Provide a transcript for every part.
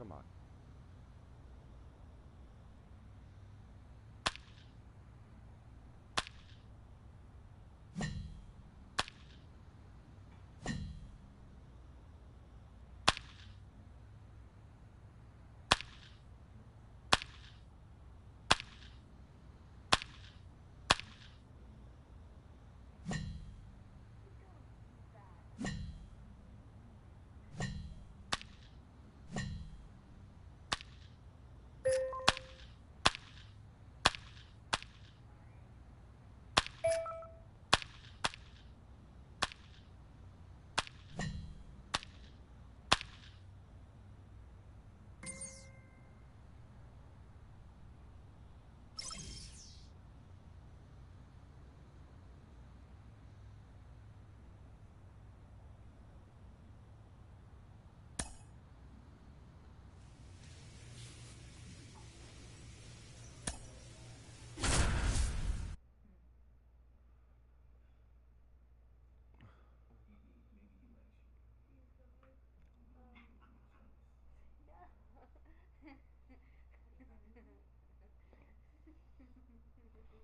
Come on.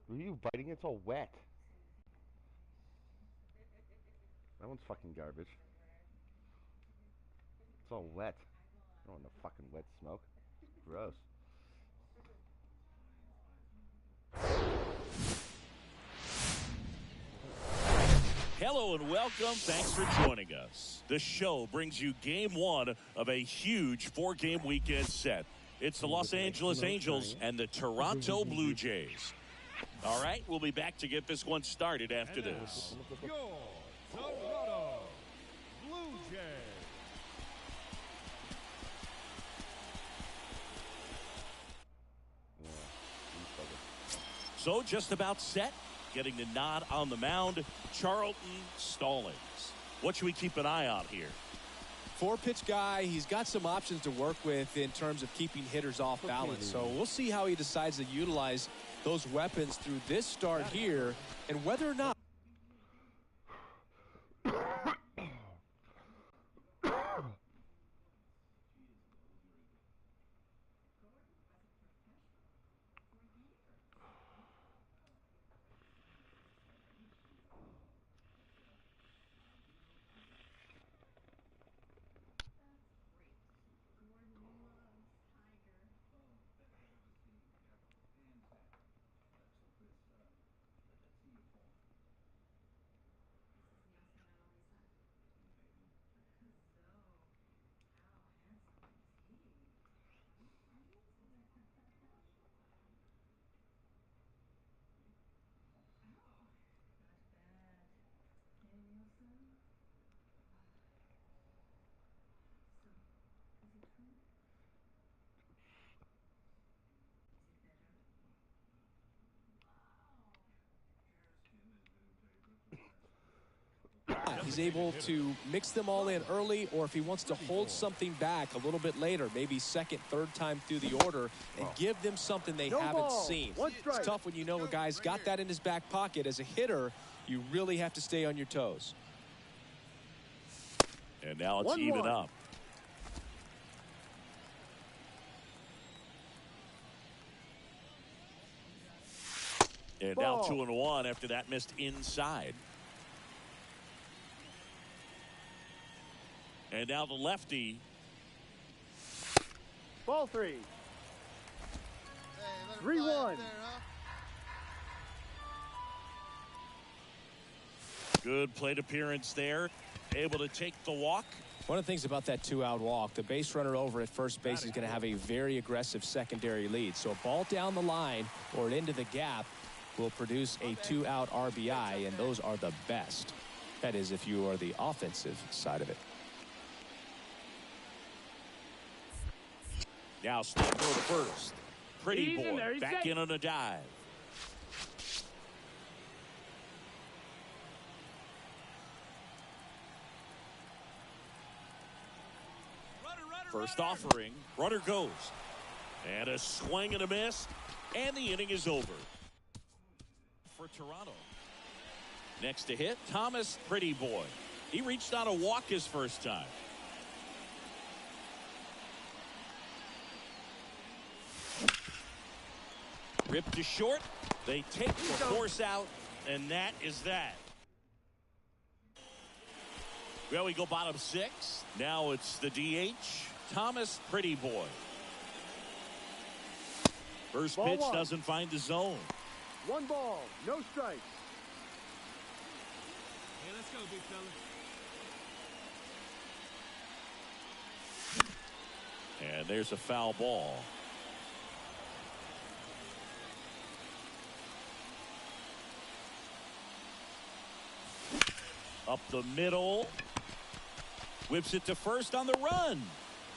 Were you biting? It's all wet. That one's fucking garbage. It's all wet. I don't want no fucking wet smoke. Gross. Hello and welcome. Thanks for joining us. The show brings you game one of a huge four-game weekend set. It's the Los Angeles Angels and the Toronto Blue Jays. All right, we'll be back to get this one started after this. Your Toronto Blue Jays. So just about set. Getting the nod on the mound, Charlton Stallings. What should we keep an eye on here? Four-pitch guy. He's got some options to work with in terms of keeping hitters off balance. So we'll see how he decides to utilize those weapons through this start here and whether or not. He's able to mix them all in early, or if he wants to hold something back a little bit later, maybe second, third time through the order, and give them something they haven't seen. It's tough when you know a guy's got that in his back pocket. As a hitter, you really have to stay on your toes. And now it's even up. And now 2-1 after that missed inside. And now the lefty. Ball three. 3-1. Good plate appearance there. Able to take the walk. One of the things about that two-out walk, the base runner over at first base is going to have a very aggressive secondary lead. So a ball down the line or into the gap will produce a two-out RBI, and those are the best. That is, if you are the offensive side of it. Now stop for the first. Pretty boy back in on a dive. First offering. Runner goes. And a swing and a miss. And the inning is over. For Toronto. Next to hit, Thomas Pretty Boy. He reached on a walk his first time. Ripped to short. They take the force out, and that is that. Well, we go bottom 6. Now it's the DH, Thomas Pretty Boy. First pitch doesn't find the zone. 1 ball, no strikes. Hey, let's go, big fella. And there's a foul ball. Up the middle. Whips it to first on the run.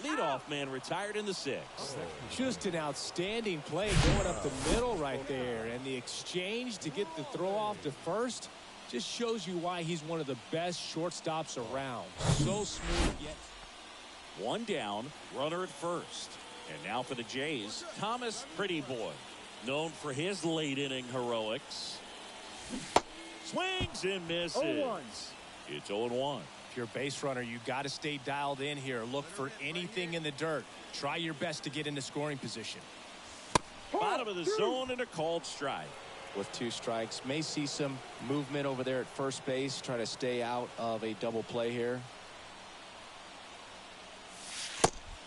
Leadoff man retired in the 6th. Just an outstanding play going up the middle right there. And the exchange to get the throw off to first just shows you why he's one of the best shortstops around. So smooth yet. 1 down, runner at first. And now for the Jays, Thomas Pretty Boy, known for his late inning heroics. Swings and misses. 0-1. It's 0-1. If you're a base runner, you got to stay dialed in here. Look for anything in the dirt. Try your best to get into scoring position. Bottom of the zone and a called strike. With 2 strikes, may see some movement over there at first base. Try to stay out of a double play here.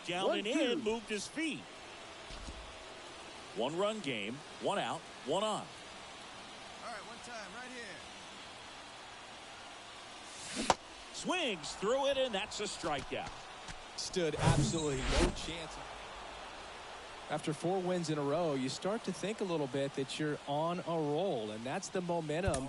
Down and in, moved his feet. 1-run game, 1 out, 1 on. All right, 1 time right here. Swings through it, and that's a strikeout. Stood absolutely no chance. After 4 wins in a row, you start to think a little bit that you're on a roll, and that's the momentum.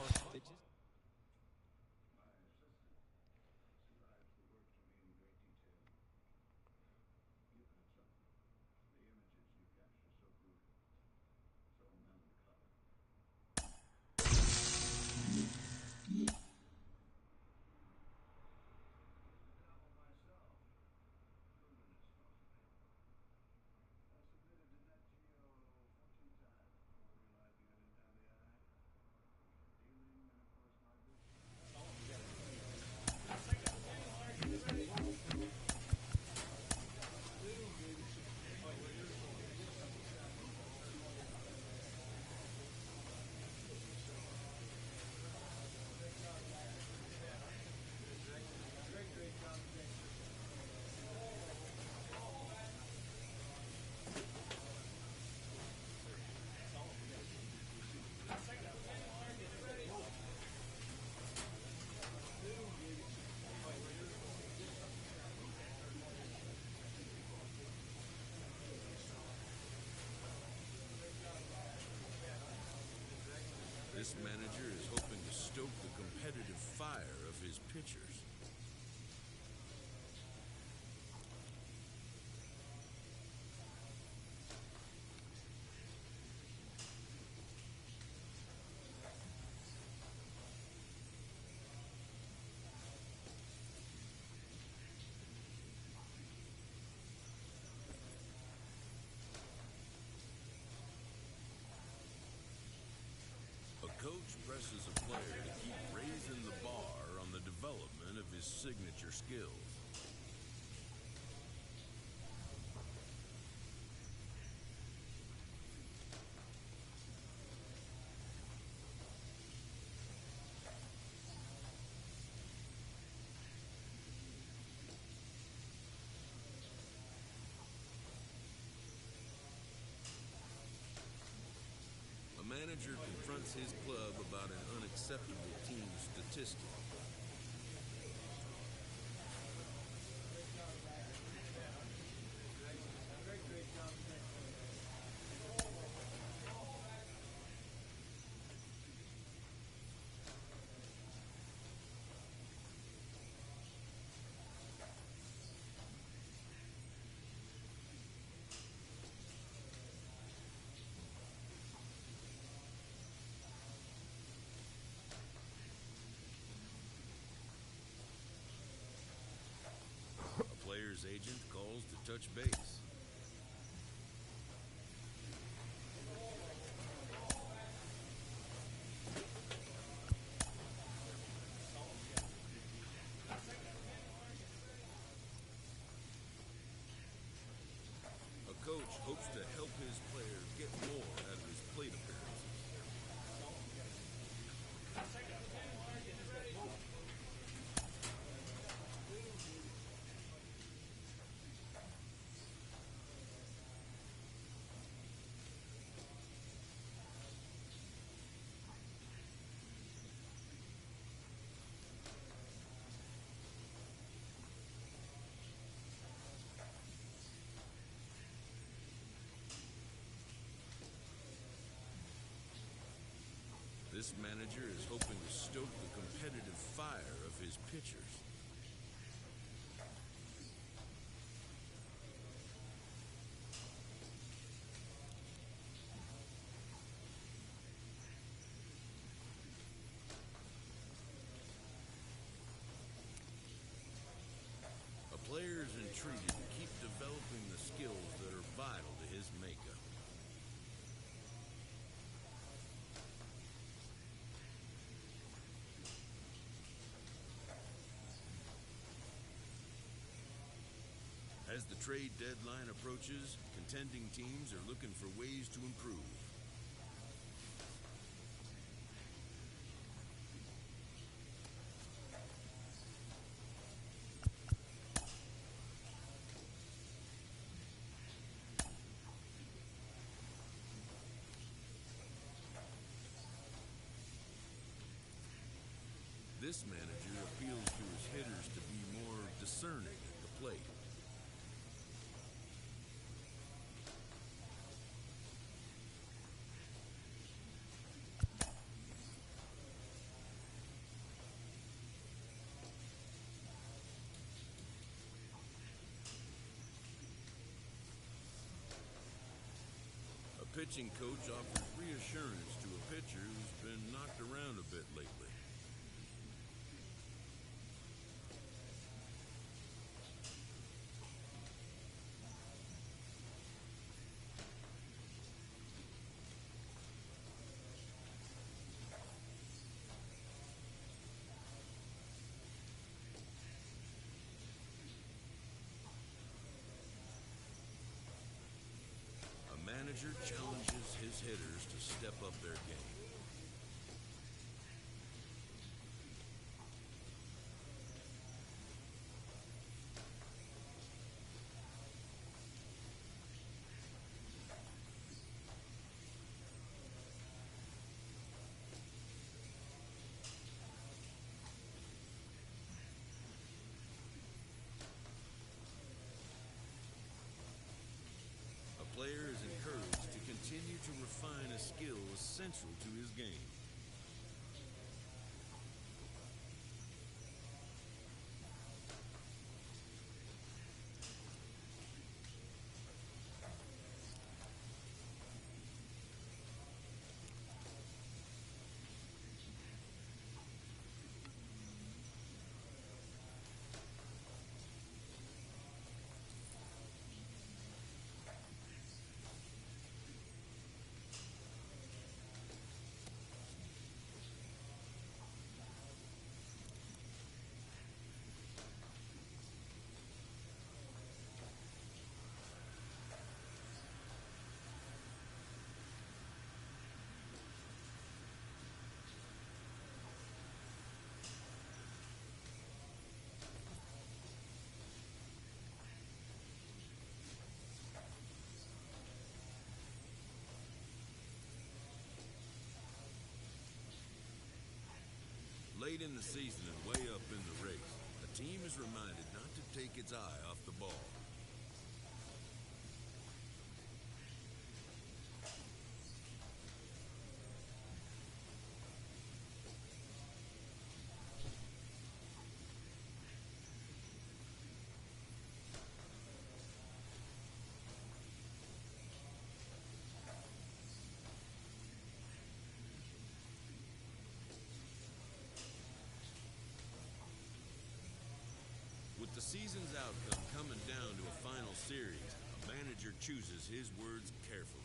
This manager is hoping to stoke the competitive fire of his pitchers. Coach presses a player to keep raising the bar on the development of his signature skills. A manager confronts his club about an unacceptable team statistic. Player's agent calls to touch base. A coach hopes to help his player get more out of his plate appearances. This manager is hoping to stoke the competitive fire of his pitchers. A player is entreated to keep developing the skills that are vital to his makeup. As the trade deadline approaches, contending teams are looking for ways to improve. This manager appeals to his hitters to be more discerning at the plate. A pitching coach offers reassurance to a pitcher who's been knocked around a bit lately. A manager challenges his hitters to step up their game. A player is encouraged to continue to refine a skill essential to his game. Late in the season and way up in the race, a team is reminded not to take its eye off the ball. With the season's outcome coming down to a final series, a manager chooses his words carefully.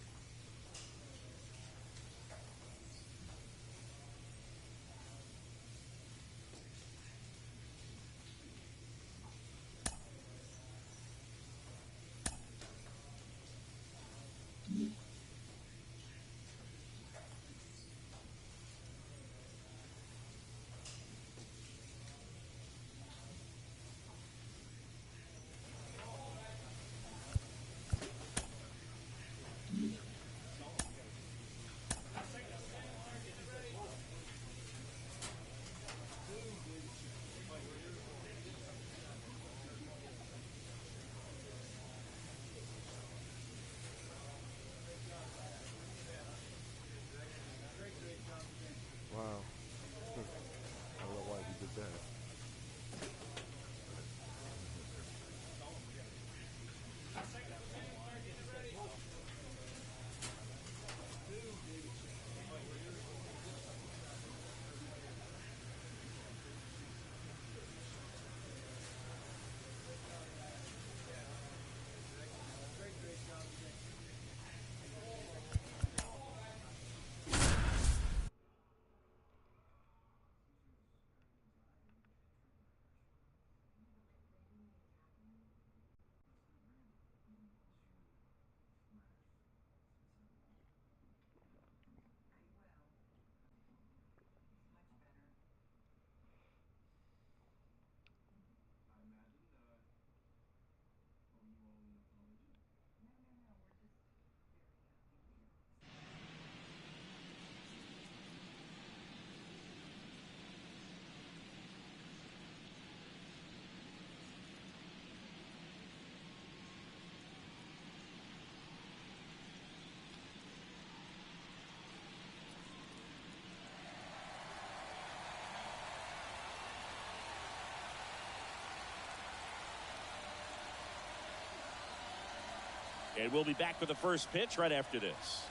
And we'll be back with the first pitch right after this.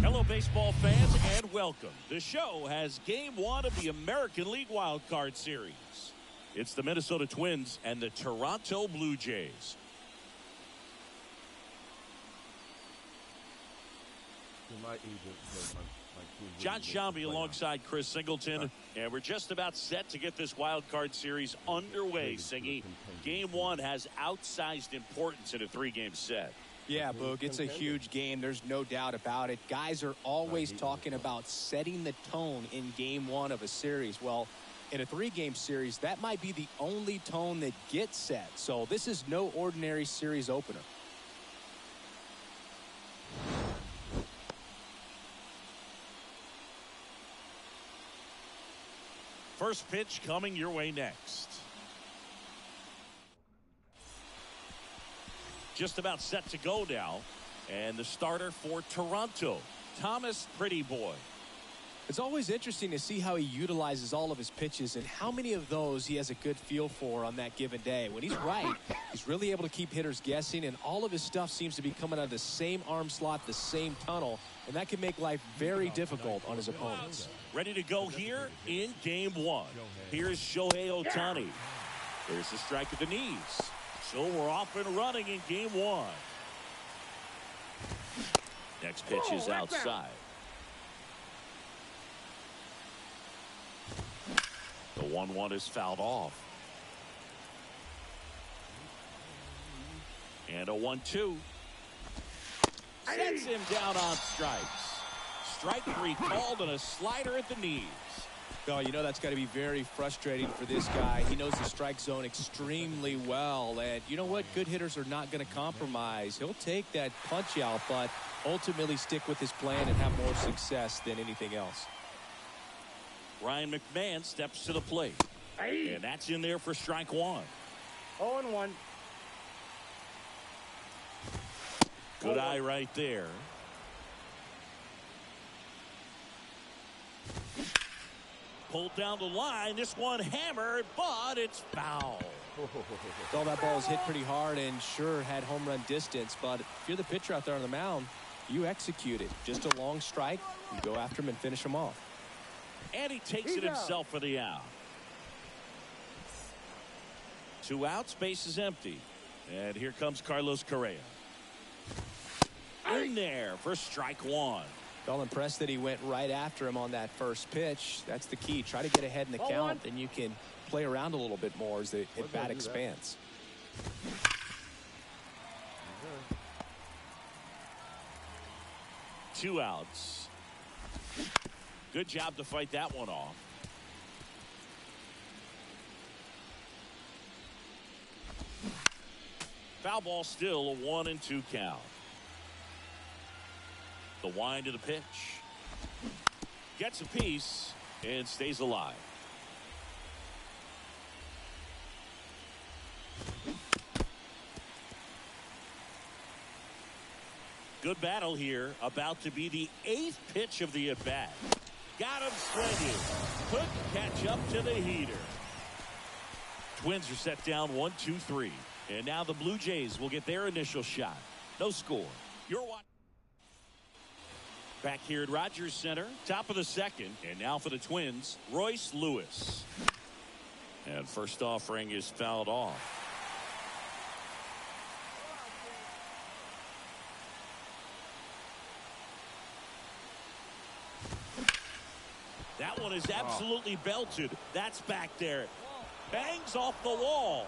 Hello, baseball fans, and welcome. The show has Game 1 of the American League Wild Card Series. It's the Minnesota Twins and the Toronto Blue Jays. John Shambi alongside Chris Singleton, and we're just about set to get this Wild Card Series underway, Singy. Game 1 has outsized importance in a 3-game set. Yeah, Boog, it's a huge game. There's no doubt about it. Guys are always talking about setting the tone in Game 1 of a series. Well, in a 3-game series, that might be the only tone that gets set. So this is no ordinary series opener. First pitch coming your way next. Just about set to go now. And the starter for Toronto, Thomas Pretty Boy. It's always interesting to see how he utilizes all of his pitches and how many of those he has a good feel for on that given day. When he's right, he's really able to keep hitters guessing, and all of his stuff seems to be coming out of the same arm slot, the same tunnel, and that can make life very difficult on his opponents. Ready to go here in Game 1. Here's Shohei Ohtani. There's the strike at the knees. So we're off and running in Game 1. Next pitch is outside. The 1-1 is fouled off. And a 1-2. Sets him down on strikes. Strike 3 called and a slider at the knees. Oh, you know that's got to be very frustrating for this guy. He knows the strike zone extremely well. And you know what? Good hitters are not going to compromise. He'll take that punch out, but ultimately stick with his plan and have more success than anything else. Ryan McMahon steps to the plate. And that's in there for strike 1. 0-1. Good eye right there. Pulled down the line. This one hammered, but it's foul. Well, that ball was hit pretty hard and sure had home run distance, but if you're the pitcher out there on the mound, you execute it. Just a long strike, you go after him and finish him off. And he takes it himself for the out. 2 outs, base is empty. And here comes Carlos Correa. In there for strike 1. All impressed that he went right after him on that first pitch. That's the key. Try to get ahead in the count, then you can play around a little bit more as the at-bat expands. Two outs. Good job to fight that one off. Foul ball, still a 1-2 count. The wind of the pitch. Gets a piece and stays alive. Good battle here. About to be the 8th pitch of the at-bat. Got him swinging. Couldn't catch up to the heater. Twins are set down 1-2-3. And now the Blue Jays will get their initial shot. No score. You're watching. Back here at Rogers Center, top of the second. And now for the Twins, Royce Lewis. And first offering is fouled off. That one is absolutely belted. That's back there. Bangs off the wall.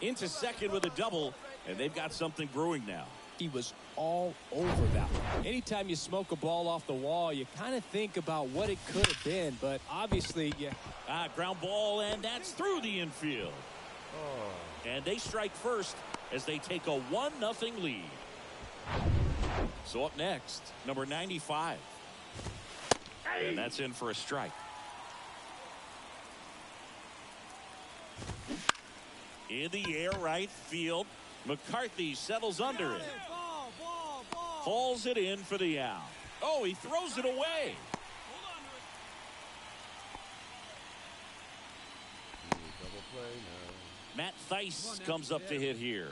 Into second with a double, and they've got something brewing now. He was all over that one. Anytime you smoke a ball off the wall, you kind of think about what it could have been, but obviously, ground ball, and that's through the infield. And they strike first as they take a 1-0 lead. So up next, number 95. And that's in for a strike. In the air, right field. McCarthy settles under it. Ball. Hauls it in for the out. Oh, he throws it away. Double play, no. Matt Theis comes up to hit here.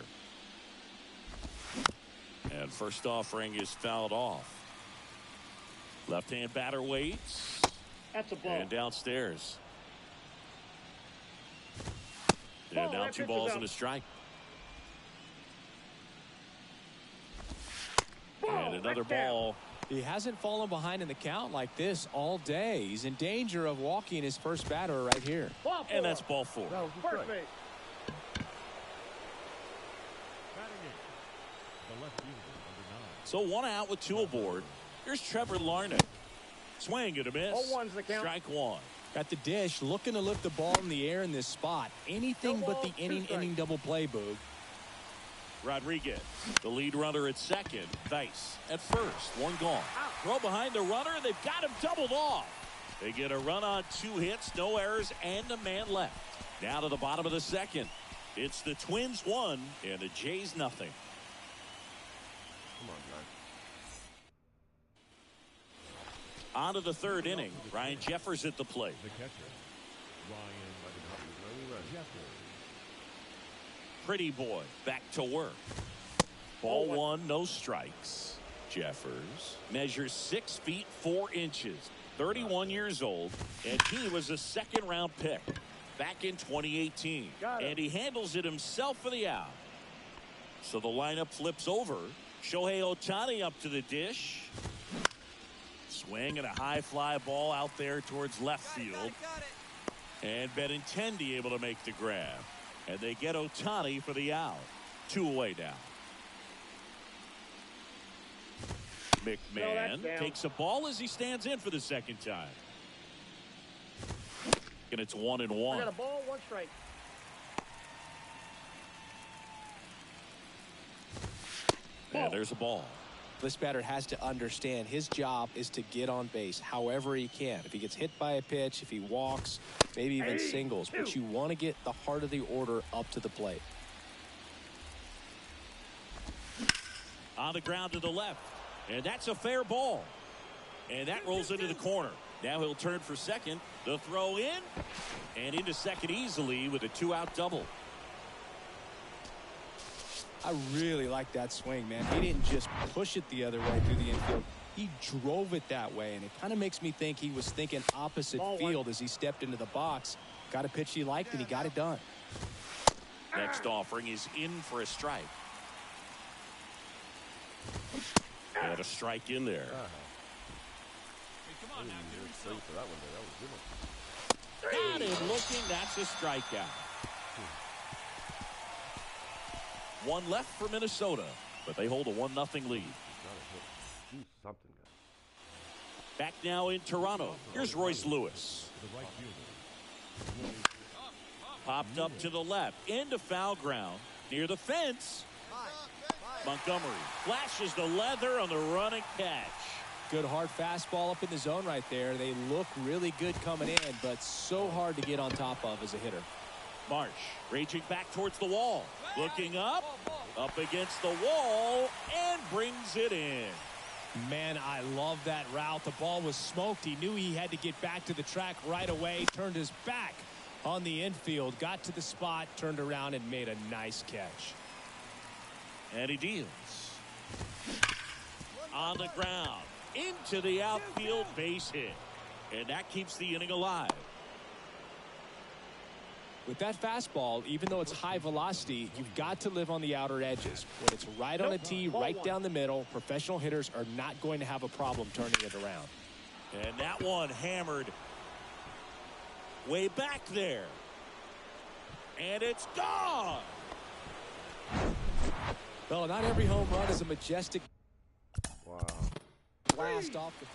And first offering is fouled off. Left-hand batter waits. That's a ball. And downstairs. And now 2 balls and a strike. And another ball. He hasn't fallen behind in the count like this all day. He's in danger of walking his first batter right here. And that's ball 4. That was the First strike. base. So 1 out with 2 aboard. Here's Trevor Larnach. Swing and a miss. 0-1's the count. Strike 1. Got the dish, looking to lift the ball in the air in this spot. Anything No but ball, the inning double play, Boog. Rodriguez, the lead runner at second. Theis at first. 1 gone. Throw behind the runner, and they've got him doubled off. They get a run on 2 hits, no errors, and a man left. Now to the bottom of the second. It's the Twins 1 and the Jays nothing. Come on, guys. On to the 3rd inning. Ryan Jeffers at the plate. The catcher, Ryan Jeffers. Pretty boy back to work. Ball 1, no strikes. Jeffers measures 6 feet 4 inches, 31 years old, and he was a 2nd-round pick back in 2018. And he handles it himself for the out. So the lineup flips over. Shohei Ohtani up to the dish. Swing and a high fly ball out there towards left field. Got it. And Benintendi able to make the grab. And they get Ohtani for the out. 2 away now. McMahon takes a ball as he stands in for the 2nd time. And it's 1-1. I got a ball, 1 strike. And there's a ball. This batter has to understand his job is to get on base however he can. If he gets hit by a pitch, if he walks, maybe even singles, but you want to get the heart of the order up to the plate. On the ground to the left. And that's a fair ball. And that rolls into the corner. Now he'll turn for second. The throw in. And into second easily with a 2-out double. I really like that swing, man. He didn't just push it the other way through the infield. He drove it that way, and it kind of makes me think he was thinking opposite field as he stepped into the box. Got a pitch he liked, and he got it done. Next offering is in for a strike. And a strike in there. Come on now, do yourself. For that one there. That was good one. Got him looking. That's a strikeout. 1 left for Minnesota, but they hold a 1-0 lead. Do something, guys. Back now in Toronto. Here's Royce Lewis. The right fielder. Popped up to the left. Into foul ground. Near the fence. Montgomery flashes the leather on the running catch. Good hard fastball up in the zone right there. They look really good coming in, but so hard to get on top of as a hitter. Marsh reaching back towards the wall. Looking up against the wall, and brings it in. Man, I love that route. The ball was smoked. He knew he had to get back to the track right away. Turned his back on the infield. Got to the spot, turned around, and made a nice catch. And he deals. On the ground. Into the outfield base hit. And that keeps the inning alive. With that fastball, even though it's high velocity, you've got to live on the outer edges. When it's right on a tee, right down the middle, professional hitters are not going to have a problem turning it around. And that one hammered way back there. And it's gone. Well, not every home run is a majestic Wow. blast off the bat.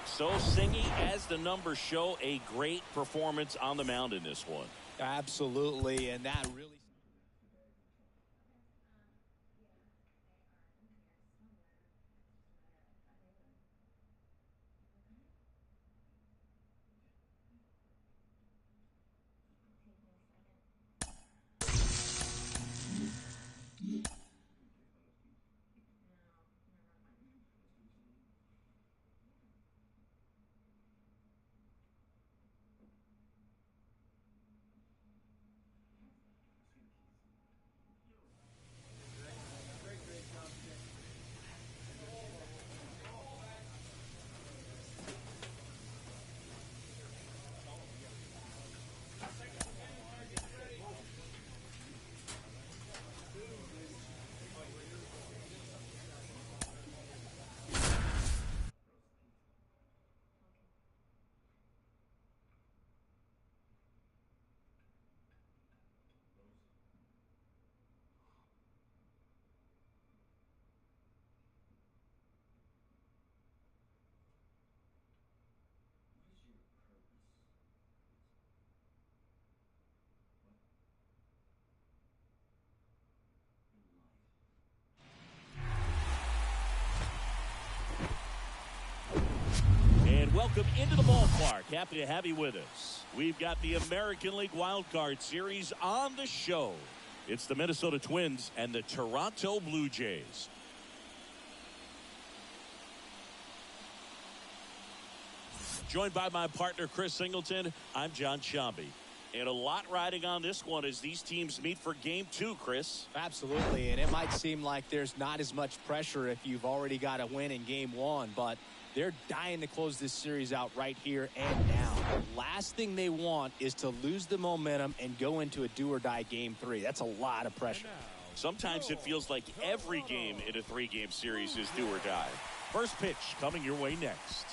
So Singy, as the numbers show, a great performance on the mound in this one. Absolutely, and that really... welcome into the ballpark. Happy to have you with us. We've got the American League Wild Card Series on the show. It's the Minnesota Twins and the Toronto Blue Jays. Joined by my partner, Chris Singleton, I'm John Shambi. And a lot riding on this one as these teams meet for Game 2, Chris. Absolutely, and it might seem like there's not as much pressure if you've already got a win in Game 1, but they're dying to close this series out right here and now. The last thing they want is to lose the momentum and go into a do-or-die Game 3. That's a lot of pressure. Sometimes it feels like every game in a 3-game series is do or die. First pitch coming your way next.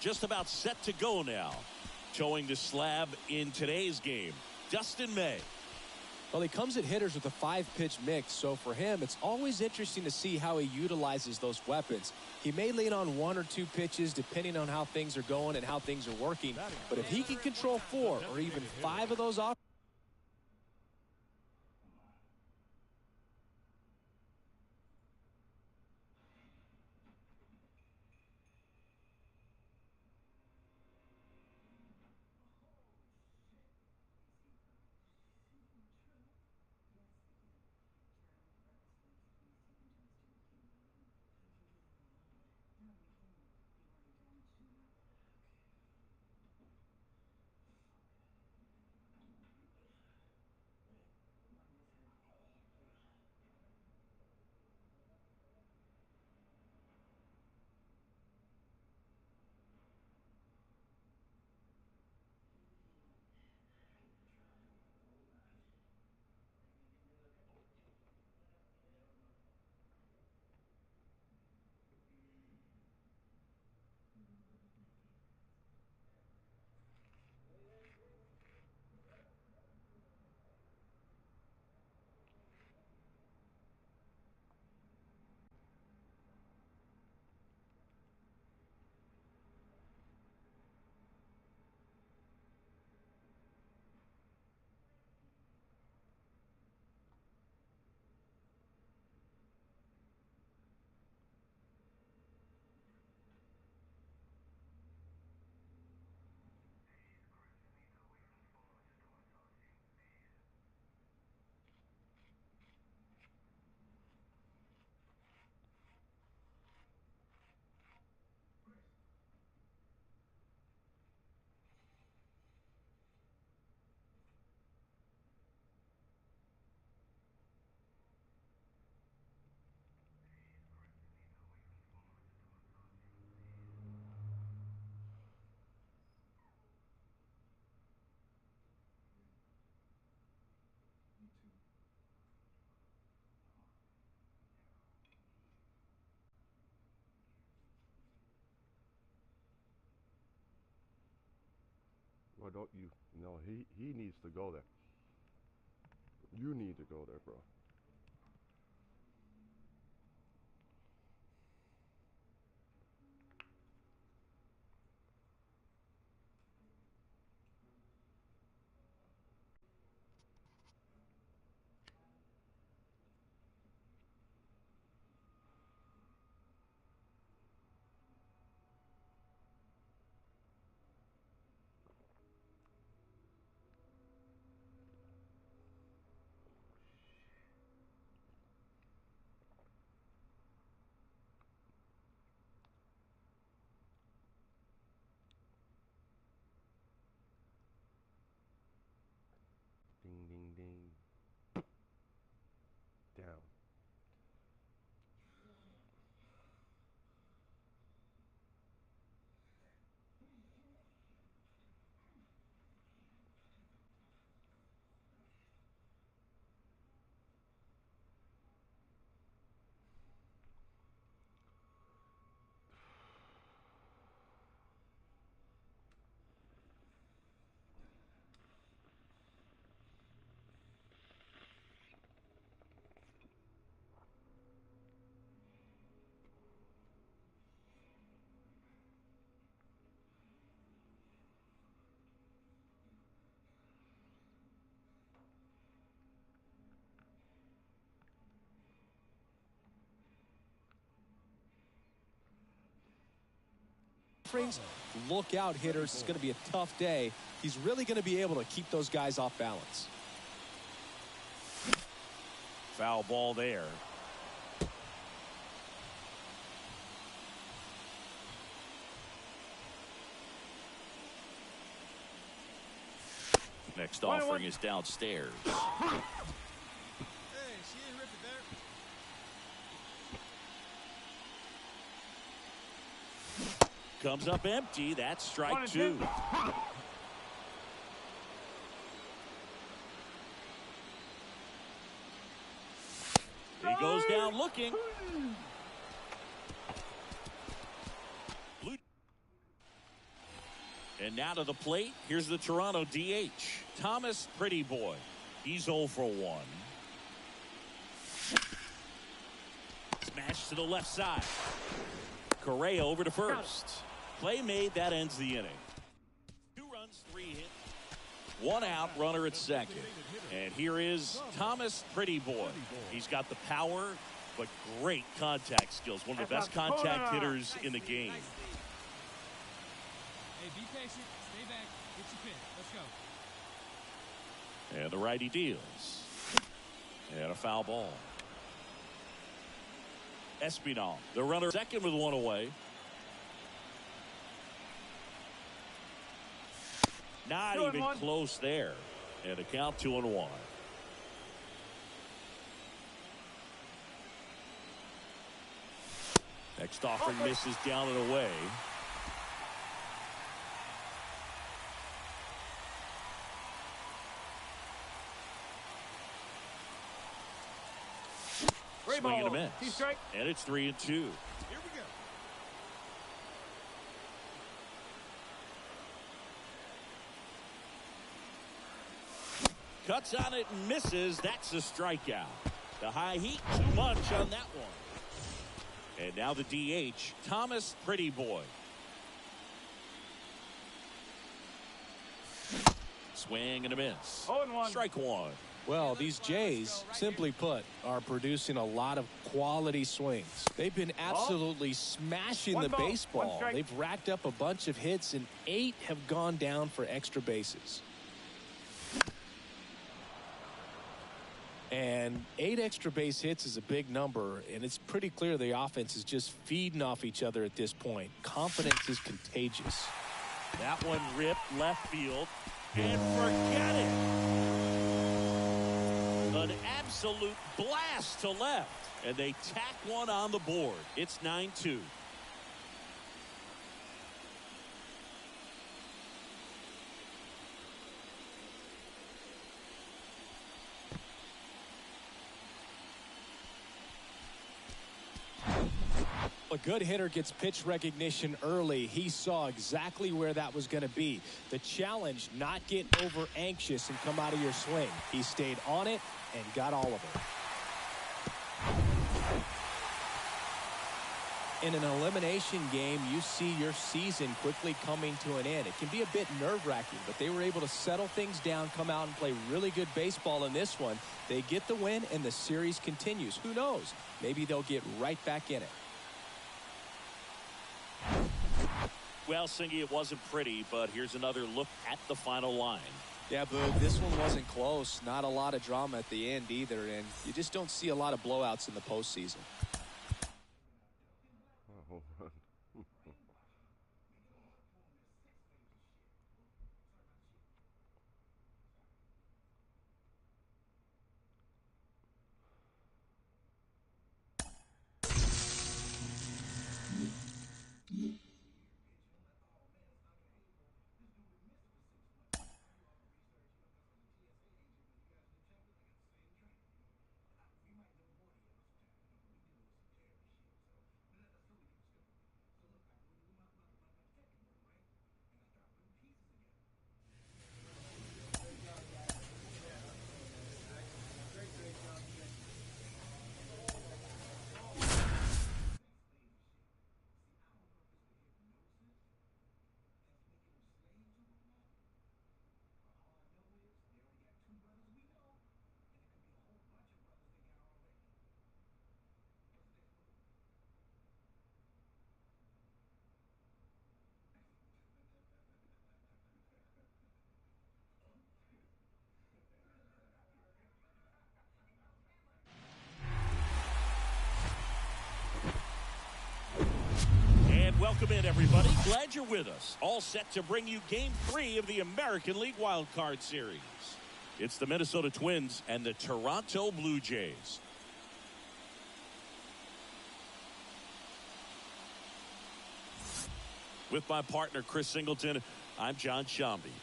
Just about set to go now. Towing the slab in today's game, Dustin May. Well, he comes at hitters with a 5-pitch mix, so for him, it's always interesting to see how he utilizes those weapons. He may lean on 1 or 2 pitches depending on how things are going and how things are working, but if he can control 4 or even 5 of those off. Well, don't you? No, he needs to go there. You need to go there, bro. offerings, look out, hitters. It's going to be a tough day. He's really going to be able to keep those guys off balance. Foul ball there. Next offering is downstairs. Hey, she didn't rip it there. Comes up empty. That's strike 2. He goes down looking. And now to the plate. Here's the Toronto DH, Thomas Pretty Boy. He's 0 for 1. Smash to the left side. Correa over to first. Play made. That ends the inning. 2 runs, 3 hits. 1 out, runner at second. And here is Thomas Pretty Boy. He's got the power, but great contact skills. One of the best contact hitters in the game. Hey, be patient. Stay back. Get your pitch. Let's go. And the righty deals. And a foul ball. Espinal, the runner, second with 1 away. Not even close there. And a count 2-1. Next offering misses down and away. Swing and a miss. And it's 3-2. Here we go. Cuts on it and misses. That's a strikeout. The high heat, too much on that one. And now the DH, Thomas Pretty Boy. Swing and a miss. 0-1. Strike 1. Well, these Jays, simply put, are producing a lot of quality swings. They've been absolutely smashing the baseball. They've racked up a bunch of hits, and 8 have gone down for extra bases. And 8 extra base hits is a big number, and it's pretty clear the offense is just feeding off each other at this point. Confidence is contagious. That one ripped left field, and forget it. An absolute blast to left, and they tack one on the board. It's 9-2. A good hitter gets pitch recognition early. He saw exactly where that was going to be. The challenge, not get over anxious and come out of your swing. He stayed on it and got all of it. In an elimination game, you see your season quickly coming to an end. It can be a bit nerve-wracking, but they were able to settle things down, come out and play really good baseball in this one. They get the win, and the series continues. Who knows? Maybe they'll get right back in it. Well, Singy, it wasn't pretty, but here's another look at the final line. Yeah, Boog, this one wasn't close. Not a lot of drama at the end either, and you just don't see a lot of blowouts in the postseason. Welcome in, everybody. Glad you're with us. All set to bring you Game 3 of the American League Wild Card Series. It's the Minnesota Twins and the Toronto Blue Jays. With my partner, Chris Singleton, I'm John Shambi.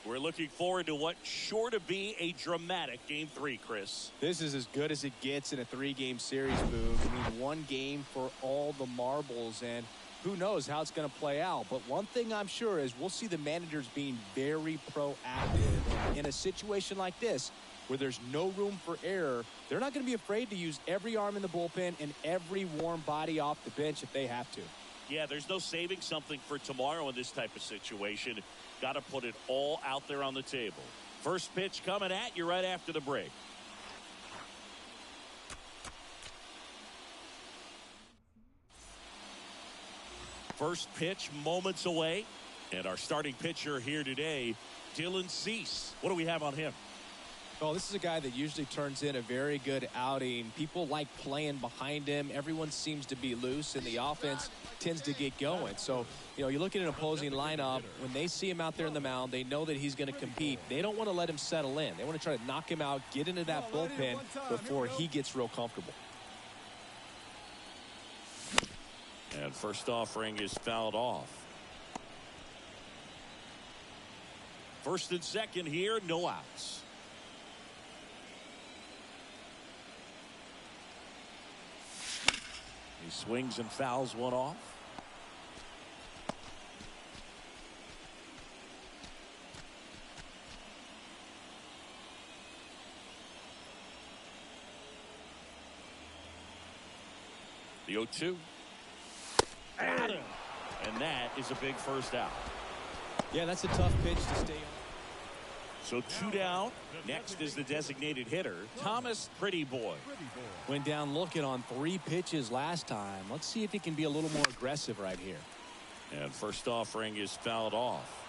We're looking forward to what's sure to be a dramatic Game 3, Chris. This is as good as it gets in a 3-game series, Boog. I mean, one game for all the marbles, and who knows how it's going to play out. But one thing I'm sure is we'll see the managers being very proactive. In a situation like this, where there's no room for error, they're not going to be afraid to use every arm in the bullpen and every warm body off the bench if they have to. Yeah, there's no saving something for tomorrow in this type of situation. Got to put it all out there on the table. First pitch coming at you right after the break. First pitch moments away. And our starting pitcher here today, Dylan Cease. What do we have on him? Well, this is a guy that usually turns in a very good outing. People like playing behind him. Everyone seems to be loose, and the offense tends to get going. So, you look at an opposing lineup. When they see him out there in the mound, they know that he's going to compete. They don't want to let him settle in. They want to try to knock him out, get into that bullpen before he gets real comfortable. And first offering is fouled off. First and second here, no outs. He swings and fouls one off. The 0-2. Got him. And that is a big first out. Yeah, that's a tough pitch to stay on. So 2 down. Next is the designated hitter, Thomas Pretty Boy. Went down looking on 3 pitches last time. Let's see if he can be a little more aggressive right here. And first offering is fouled off.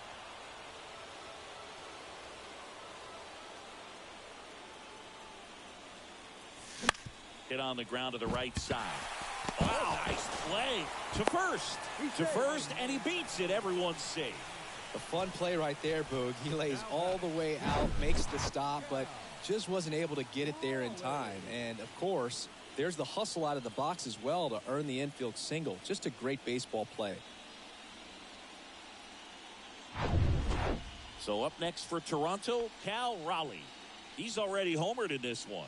Hit on the ground to the right side. Wow, nice play to first. To first, and he beats it. Everyone's safe. A fun play right there, Boog. He lays all the way out, makes the stop, but just wasn't able to get it there in time. And, of course, there's the hustle out of the box as well to earn the infield single. Just a great baseball play. So up next for Toronto, Cal Raleigh. He's already homered in this one.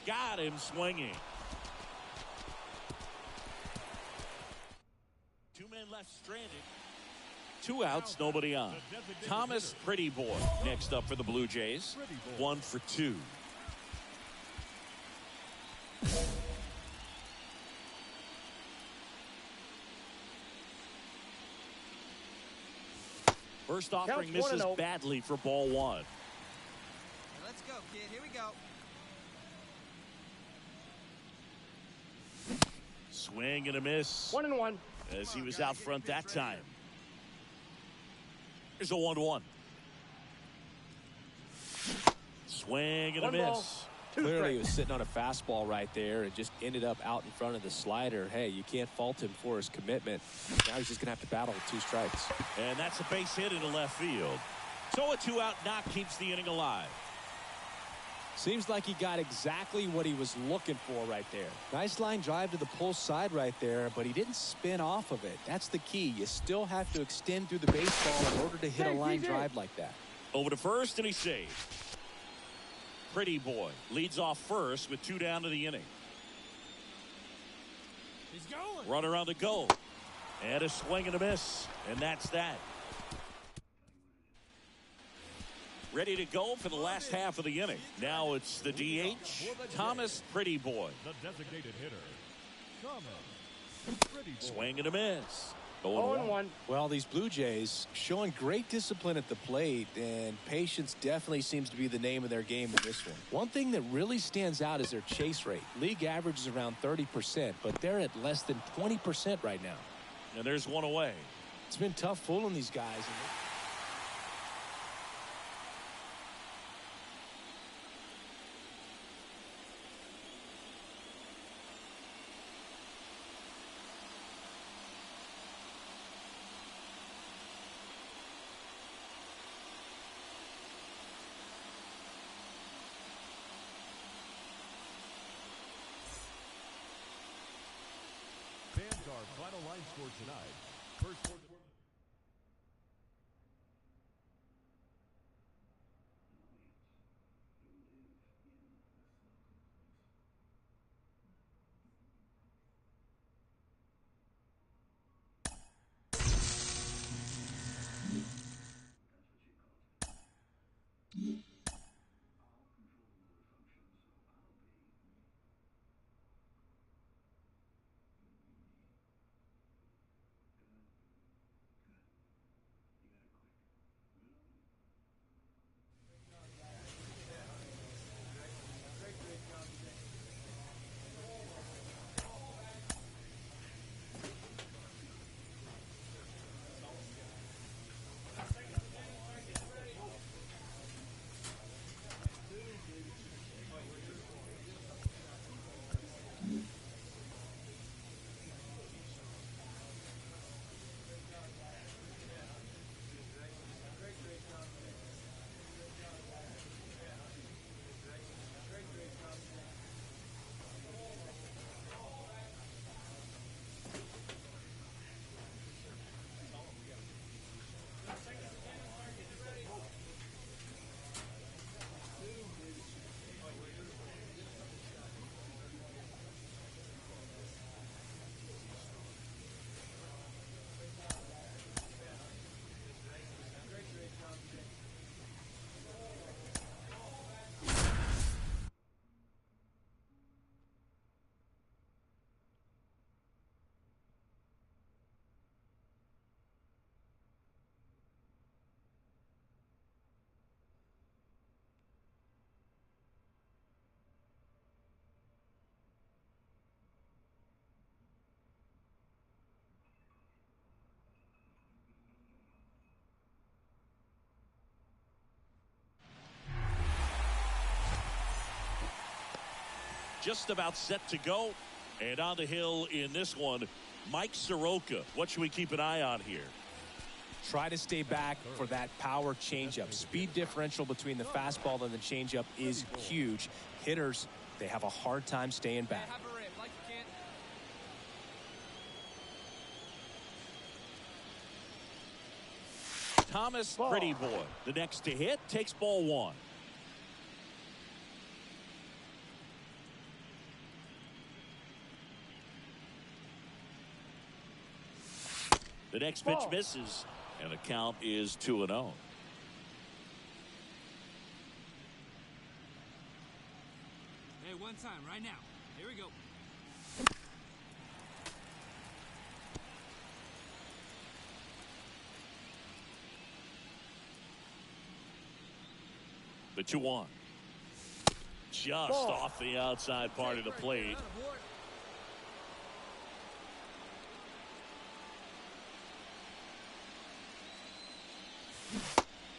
Got him swinging. 2 men left stranded. 2 outs, nobody on. Thomas Pretty Boy next up for the Blue Jays. 1 for 2. First offering misses badly for ball 1. Let's go, kid. Here we go. Swing and a miss. 1-1. As he was out front that time. Here's a 1-1. Swing and a miss. Clearly he was sitting on a fastball right there and just ended up out in front of the slider. Hey, you can't fault him for his commitment. Now he's just going to have to battle with 2 strikes. And that's a base hit into left field. So a 2-out knock keeps the inning alive. Seems like he got exactly what he was looking for right there. Nice line drive to the pull side right there, but he didn't spin off of it. That's the key. You still have to extend through the baseball in order to hit a line drive like that. Over to first, and he saved. Pretty Boy leads off first with 2 down to the inning. He's going. Runner on the go. And a swing and a miss. And that's that. Ready to go for the last half of the inning. Now it's the DH, Thomas Pretty Boy. The designated hitter, Thomas Pretty Boy. Swing and a miss. 0-1. Well, these Blue Jays showing great discipline at the plate, and patience definitely seems to be the name of their game in this one. One thing that really stands out is their chase rate. League average is around 30%, but they're at less than 20% right now. And there's one away. It's been tough fooling these guys. Fans, our final line score tonight. First quarter. Just about set to go. And on the hill in this one, Mike Soroka. What should we keep an eye on here? Try to stay back for that power changeup. Speed differential between the fastball and the changeup is huge. Hitters, they have a hard time staying back. Have a rip, like you can. Thomas, pretty boy. The next to hit takes ball one. The next pitch misses, and the count is 2-0. Hey, one time, right now. Here we go. The 2-1. Just off the outside part of the plate.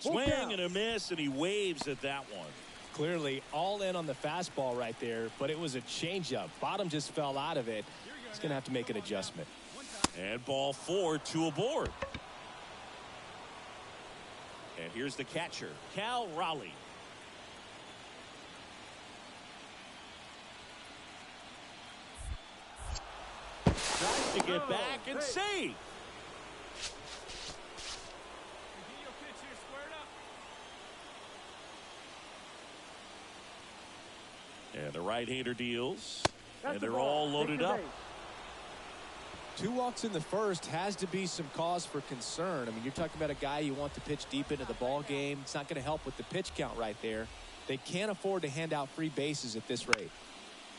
Swing and a miss, and he waves at that one. Clearly all in on the fastball right there, but it was a changeup. Bottom just fell out of it. He's going to have to make an adjustment. And ball 4, 2 aboard. And here's the catcher, Cal Raleigh. Tries to get back and save. And the right-hander deals. And they're all loaded up. 2 walks in the first has to be some cause for concern. I mean, you're talking about a guy you want to pitch deep into the ball game. It's not going to help with the pitch count right there. They can't afford to hand out free bases at this rate.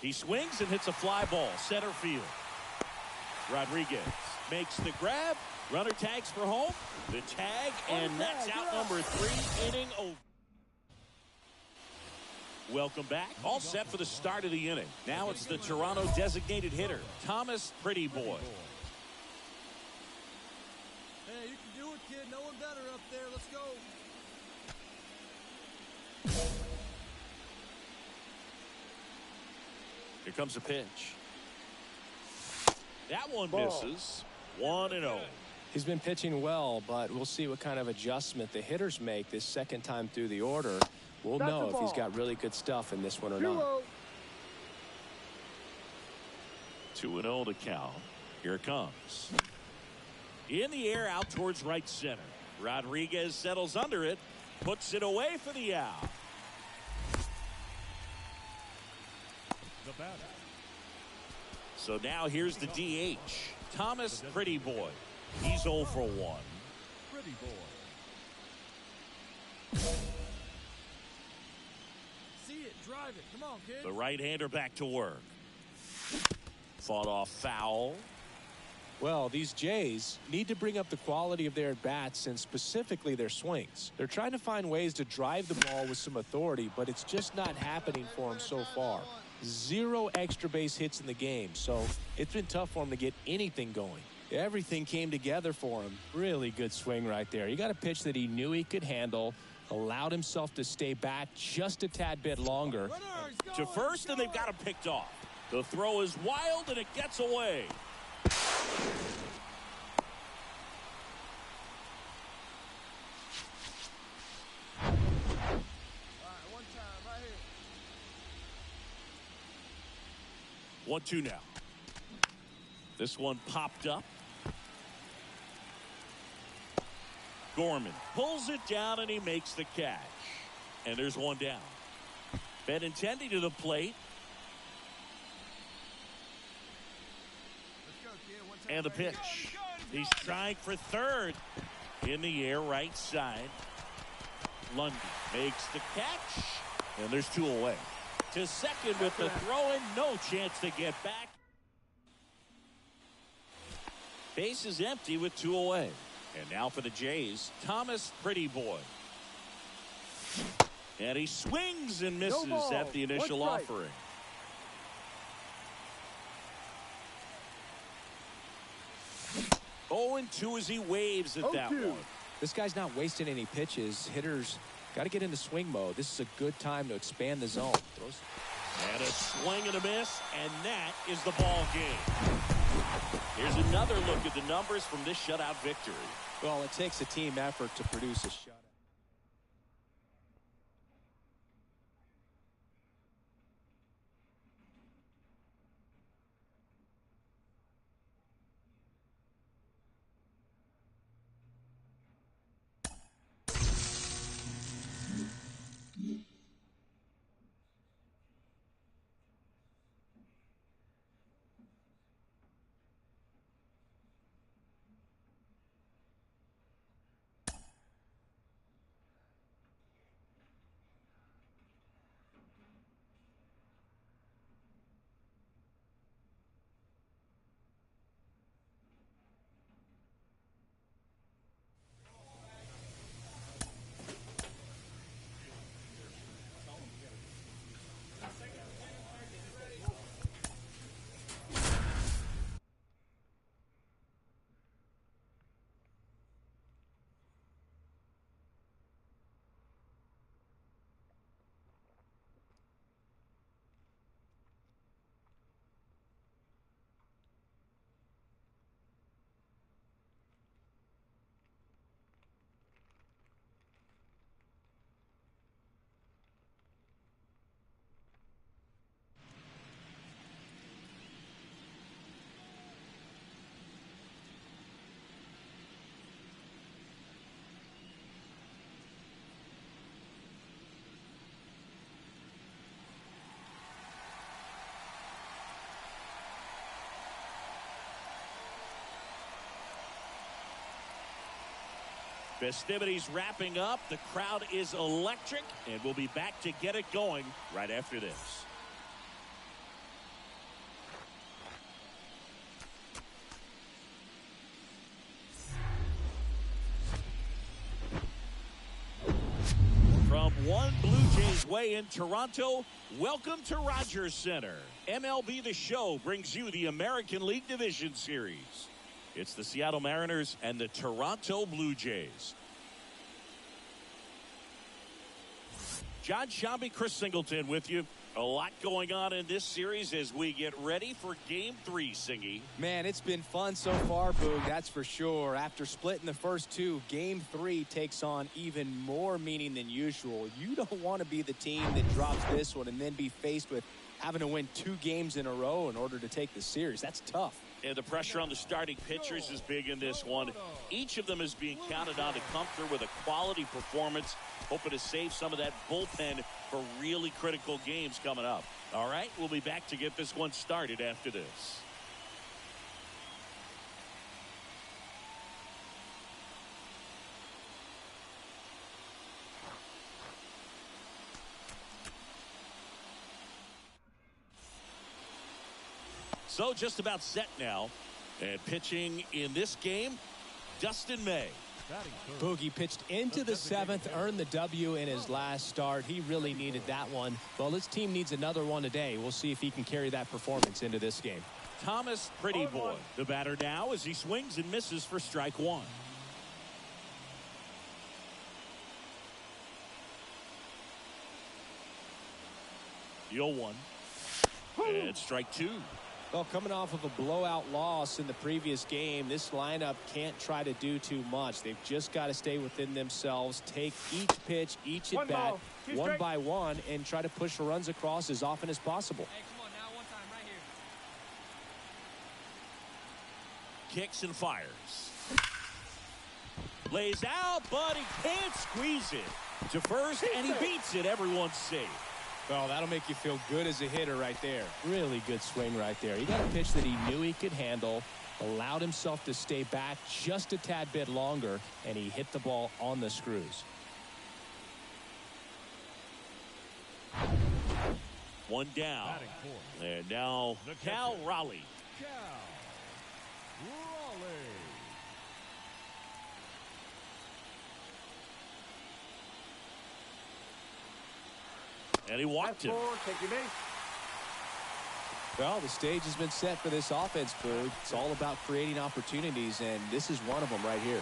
He swings and hits a fly ball, center field. Rodriguez makes the grab. Runner tags for home. The tag, and that's out number 3, inning over. Welcome back. All set for the start of the inning. Now it's the Toronto designated hitter, Thomas Pretty Boy. Hey, you can do it, kid. No one better up there. Let's go. Here comes a pitch. That one misses. 1-0. He's been pitching well, but we'll see what kind of adjustment the hitters make this second time through the order. We'll know if he's got really good stuff in this one or not. 2-0 to Cal. Here it comes. In the air out towards right center. Rodriguez settles under it. Puts it away for the out. The batter. So now here's the DH. Thomas Pretty Boy. He's 0 for 1. Pretty boy. See it, drive it. Come on, kid. The right-hander back to work. Fought off foul. Well, these Jays need to bring up the quality of their at-bats and specifically their swings. They're trying to find ways to drive the ball with some authority, but it's just not happening for them so far. 0 extra base hits in the game, so it's been tough for him to get anything going. Everything came together for him. Really good swing right there. He got a pitch that he knew he could handle, allowed himself to stay back just a tad bit longer. To first, and they've got him picked off. The throw is wild, and it gets away. All right, one time, right here. 1-2 now. This one popped up. Gorman pulls it down, and he makes the catch. And there's one down. Benintendi to the plate. Let's go, kid. One time, And the right here. pitch. He's trying for third. In the air, right side. Lundy makes the catch. And there's 2 away. To second with the throw, and no chance to get back. Base is empty with 2 away. And now for the Jays, Thomas Pretty Boy. And he swings and misses at the initial offering. Oh, and 2 as he waves at that one. This guy's not wasting any pitches. Hitters got to get into swing mode. This is a good time to expand the zone. And a swing and a miss, and that is the ball game. Here's another look at the numbers from this shutout victory. Well, it takes a team effort to produce a shutout. Festivities wrapping up. The crowd is electric, and we'll be back to get it going right after this. From One Blue Jays Way in Toronto, welcome to Rogers Center. MLB The Show brings you the American League Division Series. It's the Seattle Mariners and the Toronto Blue Jays. John Shambi, Chris Singleton with you. A lot going on in this series as we get ready for Game 3, Singy. Man, it's been fun so far, Boog, that's for sure. After splitting the first 2, Game 3 takes on even more meaning than usual. You don't want to be the team that drops this one and then be faced with having to win 2 games in a row in order to take the series. That's tough. And the pressure on the starting pitchers is big in this one. Each of them is being counted on to come through with a quality performance, hoping to save some of that bullpen for really critical games coming up. All right, we'll be back to get this one started after this. So just about set now. And pitching in this game, Dustin May. Boogie pitched into the 7th, earned the W in his last start. He really needed that one. Well, his team needs another one today. We'll see if he can carry that performance into this game. Thomas Pretty Boy, the batter now as he swings and misses for strike 1. The 0-1. And strike 2. Well, coming off of a blowout loss in the previous game, this lineup can't try to do too much. They've just got to stay within themselves, take each pitch, each at bat, one by one, and try to push runs across as often as possible. Hey, come on now, one time right here. Kicks and fires. Lays out, but he can't squeeze it to first, and he beats it. Everyone's safe. Well, that'll make you feel good as a hitter right there. Really good swing right there. He got a pitch that he knew he could handle, allowed himself to stay back just a tad bit longer, and he hit the ball on the screws. One down. And now Cal Raleigh. And he walked him. Take your base. Well, the stage has been set for this offense, Boog. It's all about creating opportunities, and this is one of them right here.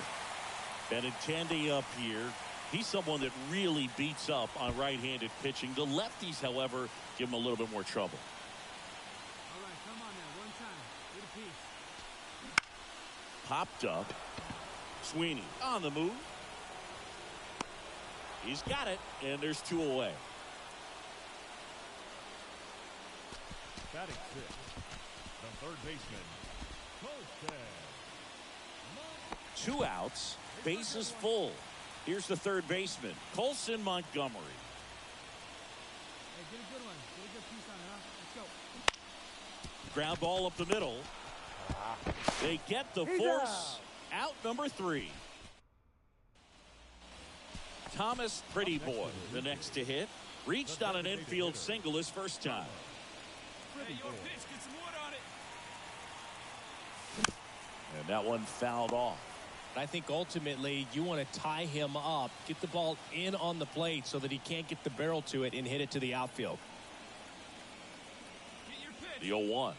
Benintendi up here. He's someone that really beats up on right-handed pitching. The lefties, however, give him a little bit more trouble. All right, come on now, one time. Get a piece. Popped up. Sweeney on the move. He's got it, and there's 2 away. Batting 6, the third baseman, Coaster. 2 outs, bases full. Here's the third baseman, Colson Montgomery. Hey, get a good one. Get a good piece on it, huh? Let's go. Ground ball up the middle. They get the force. Out number 3. Thomas Pretty Boy, the next to hit. Reached on an infield single his first time. Hey, your pitch, get some wood on it. And that one fouled off. I think ultimately you want to tie him up, get the ball in on the plate so that he can't get the barrel to it and hit it to the outfield. The 0-1.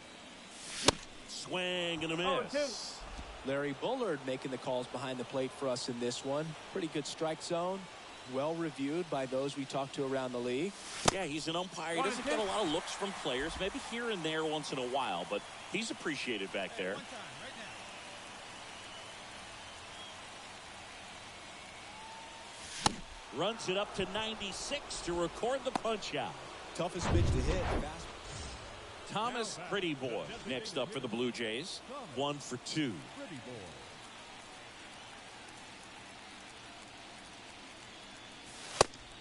Swing and a miss. Larry Bullard making the calls behind the plate for us in this one. Pretty good strike zone. Well reviewed by those we talked to around the league. Yeah, he's an umpire. He doesn't get a lot of looks from players, maybe here and there once in a while, but he's appreciated back there. One time, right now. Runs it up to 96 to record the punch out. Toughest pitch to hit. Thomas Pretty Boy next up for the Blue Jays. 1 for 2. Pretty Boy.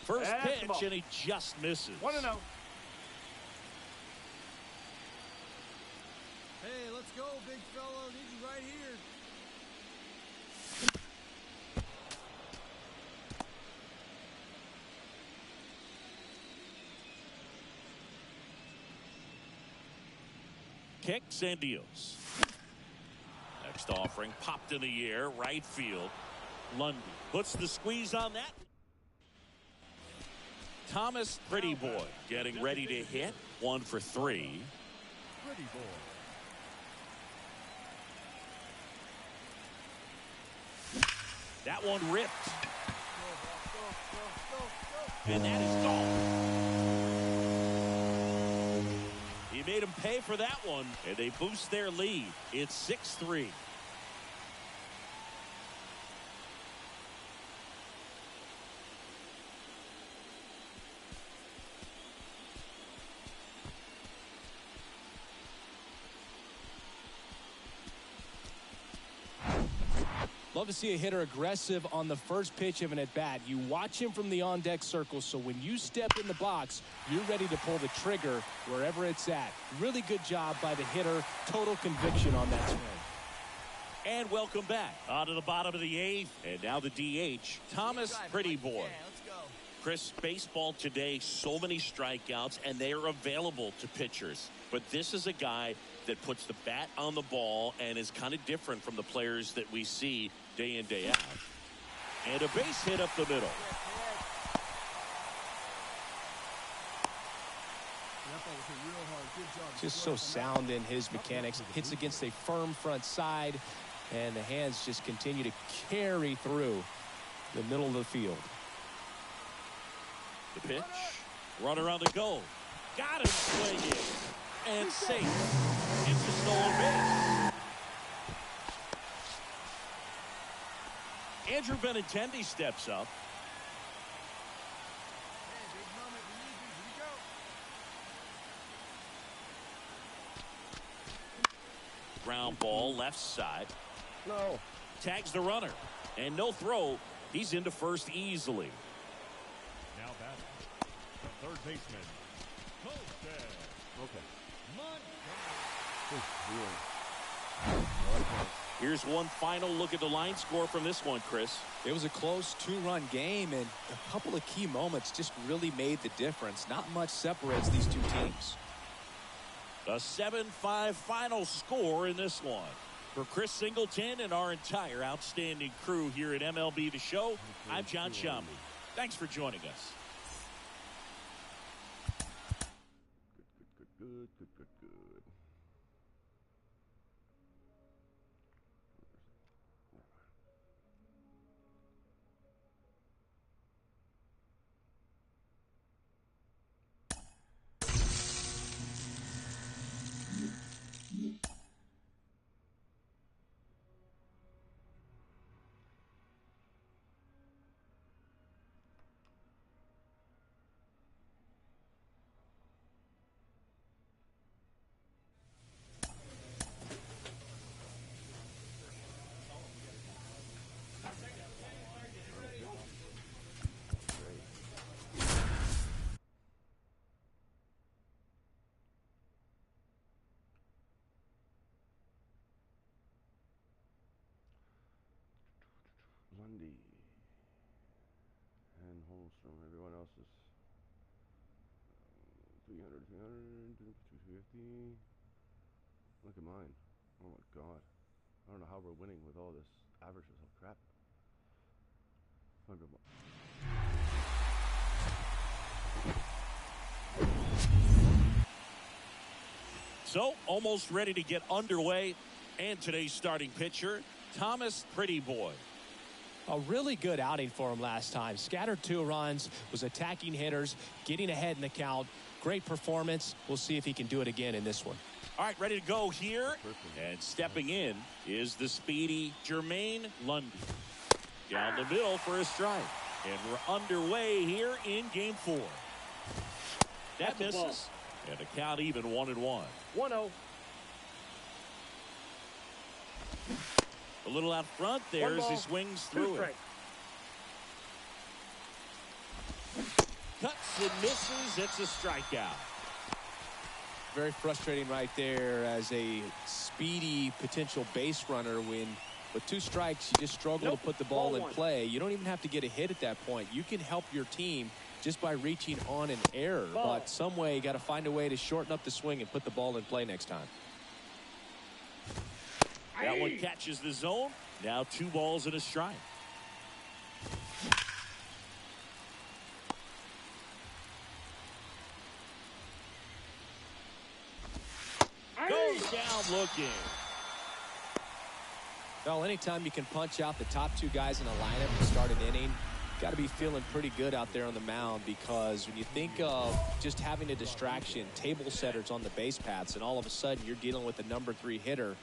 First That's pitch, the ball. and he just misses. 1-0. Hey, let's go, big fella. Need you right here. Kicks and deals. Next offering popped in the air, right field. Lundy puts the squeeze on that. Thomas Pretty Boy getting ready to hit. 1 for 3. Pretty Boy. That one ripped. And that is gone. He made him pay for that one, and they boost their lead. It's 6-3. Love to see a hitter aggressive on the first pitch of an at-bat. You watch him from the on-deck circle, so when you step in the box, you're ready to pull the trigger wherever it's at. Really good job by the hitter. Total conviction on that swing. And welcome back. On to the bottom of the 8th, and now the DH, Thomas Pretty Boy. Chris, baseball today, so many strikeouts, and they are available to pitchers. But this is a guy that puts the bat on the ball and is kind of different from the players that we see day in, day out. And a base hit up the middle. Just so sound in his mechanics. Hits against a firm front side, and the hands just continue to carry through the middle of the field. The pitch. Runner on the go. Got him swinging. And safe. It's a stolen base. Andrew Benintendi steps up. Ground ball left side. No. Tags the runner. And no throw. He's into first easily. Now batting, the third baseman, Coaster. Okay. Here's one final look at the line score from this one, Chris. It was a close 2-run game, and a couple of key moments just really made the difference. Not much separates these two teams. A 7-5 final score in this one. For Chris Singleton and our entire outstanding crew here at MLB The Show, I'm John Shambi. Thanks for joining us. Good. Lundy and Holmstrom. Everyone else is 300, 250. Look at mine. Oh my God. I don't know how we're winning with all this averages. Oh crap. 100 more. So, almost ready to get underway. And today's starting pitcher, Thomas Pretty Boy. A really good outing for him last time. Scattered 2 runs, was attacking hitters, getting ahead in the count. Great performance. We'll see if he can do it again in this one. All right, ready to go here. And stepping in is the speedy Jermaine Lundy. Down the middle for a strike. And we're underway here in game 4. That misses. And the count even 1-1. 1-0. A little out front there as he swings through it. Cuts and misses. It's a strikeout. Very frustrating right there as a speedy potential base runner when with 2 strikes you just struggle to put the ball in play. You don't even have to get a hit at that point. You can help your team just by reaching on an error. But some way you got to find a way to shorten up the swing and put the ball in play next time. That one catches the zone. Now 2 balls and a strike. Goes down looking. Well, anytime you can punch out the top 2 guys in a lineup to start an inning, got to be feeling pretty good out there on the mound, because when you think of just having a distraction, table setters on the base paths, and all of a sudden you're dealing with the number 3 hitter,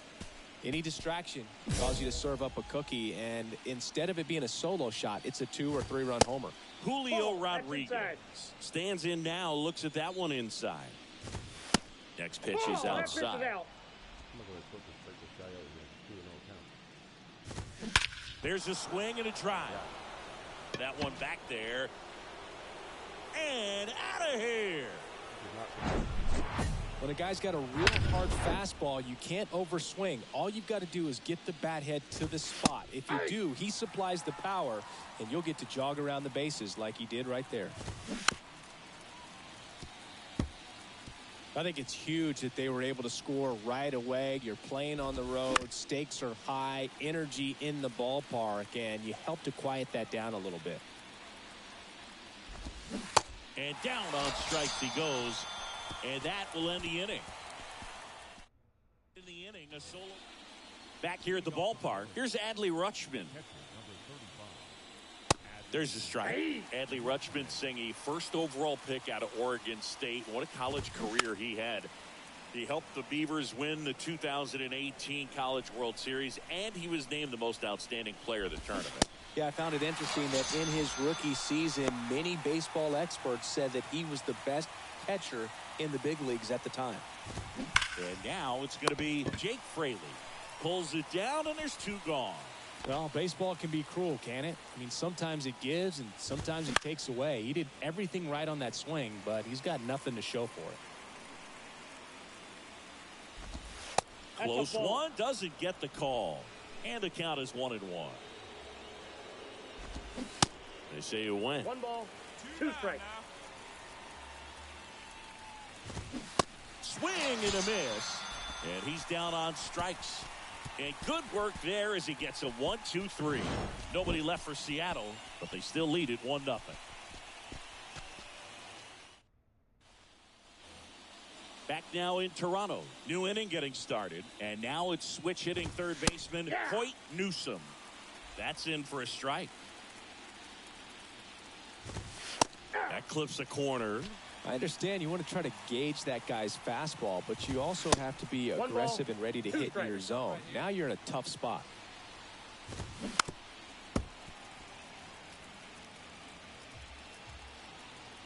any distraction causes you to serve up a cookie, and instead of it being a solo shot, it's a 2 or 3 run homer. Julio Rodriguez stands in now, looks at that one inside. Next pitch is outside. There's a swing and a drive. That one back there. And out of here. When a guy's got a real hard fastball, you can't overswing. All you've got to do is get the bat head to the spot. If you do, he supplies the power, and you'll get to jog around the bases like he did right there. I think it's huge that they were able to score right away. You're playing on the road. Stakes are high. Energy in the ballpark, and you help to quiet that down a little bit. And down on strikes he goes. And that will end the inning. In the inning, a solo. Back here at the ballpark, here's Adley Rutschman. There's a strike. Adley Rutschman saying a first overall pick out of Oregon State. What a college career he had. He helped the Beavers win the 2018 College World Series, and he was named the most outstanding player of the tournament. Yeah, I found it interesting that in his rookie season, many baseball experts said that he was the best catcher in the big leagues at the time. And now it's going to be Jake Fraley. Pulls it down, and there's two gone. Well, baseball can be cruel, can it? I mean, sometimes it gives and sometimes it takes away. He did everything right on that swing, but he's got nothing to show for it. Close one, doesn't get the call. And the count is 1-1. They say you win. 1 ball, 2 strikes. Swing and a miss. And he's down on strikes. And good work there as he gets a 1-2-3. Nobody left for Seattle, but they still lead it 1-0. Back now in Toronto. New inning getting started. And now it's switch hitting third baseman Hoyt Newsom. That's in for a strike. That clips a corner. I understand you want to try to gauge that guy's fastball, but you also have to be aggressive and ready to hit in your zone. Now you're in a tough spot.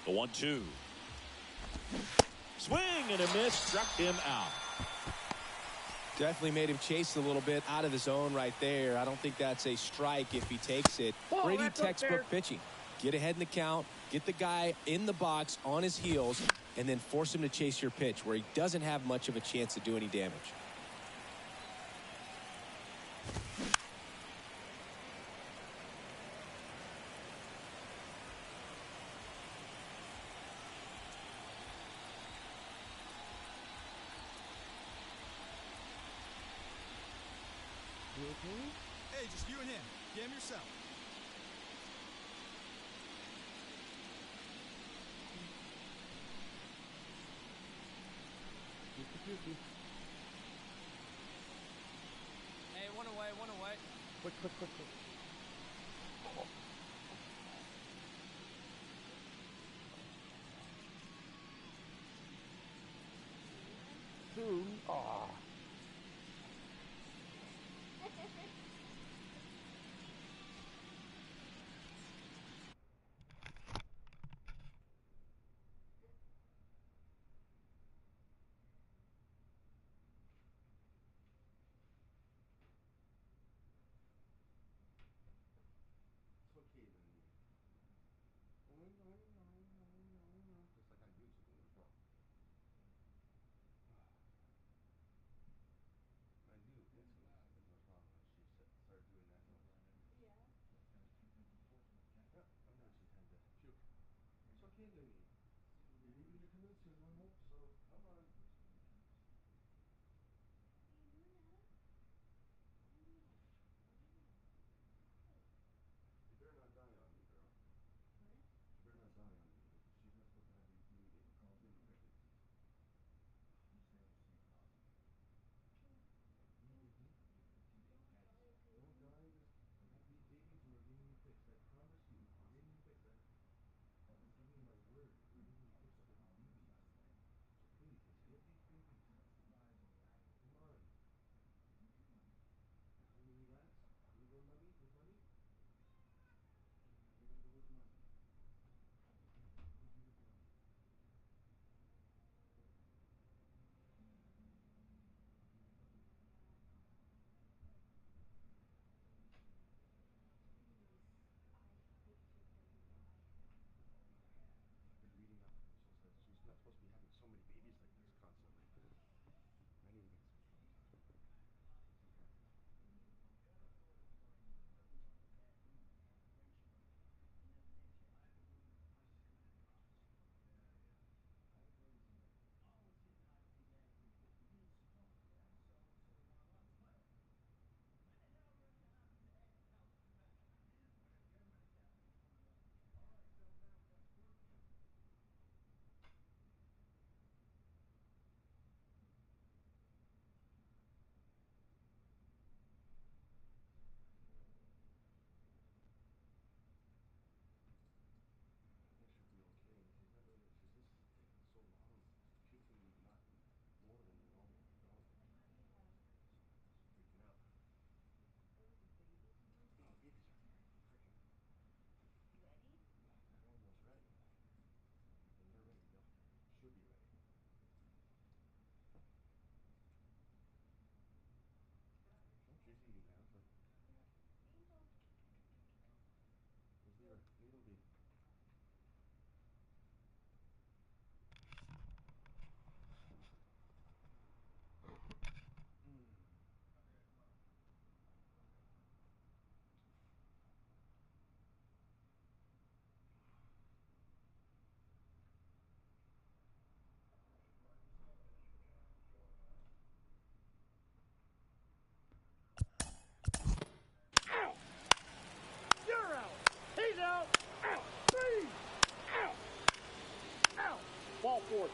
The 1-2. Swing and a miss, struck him out. Definitely made him chase a little bit out of the zone right there. I don't think that's a strike if he takes it. Pretty textbook pitching. Get ahead in the count, get the guy in the box on his heels, and then force him to chase your pitch where he doesn't have much of a chance to do any damage. Hey, just you and him. Game yourself. Hey, one away, one away. Quick. Aw.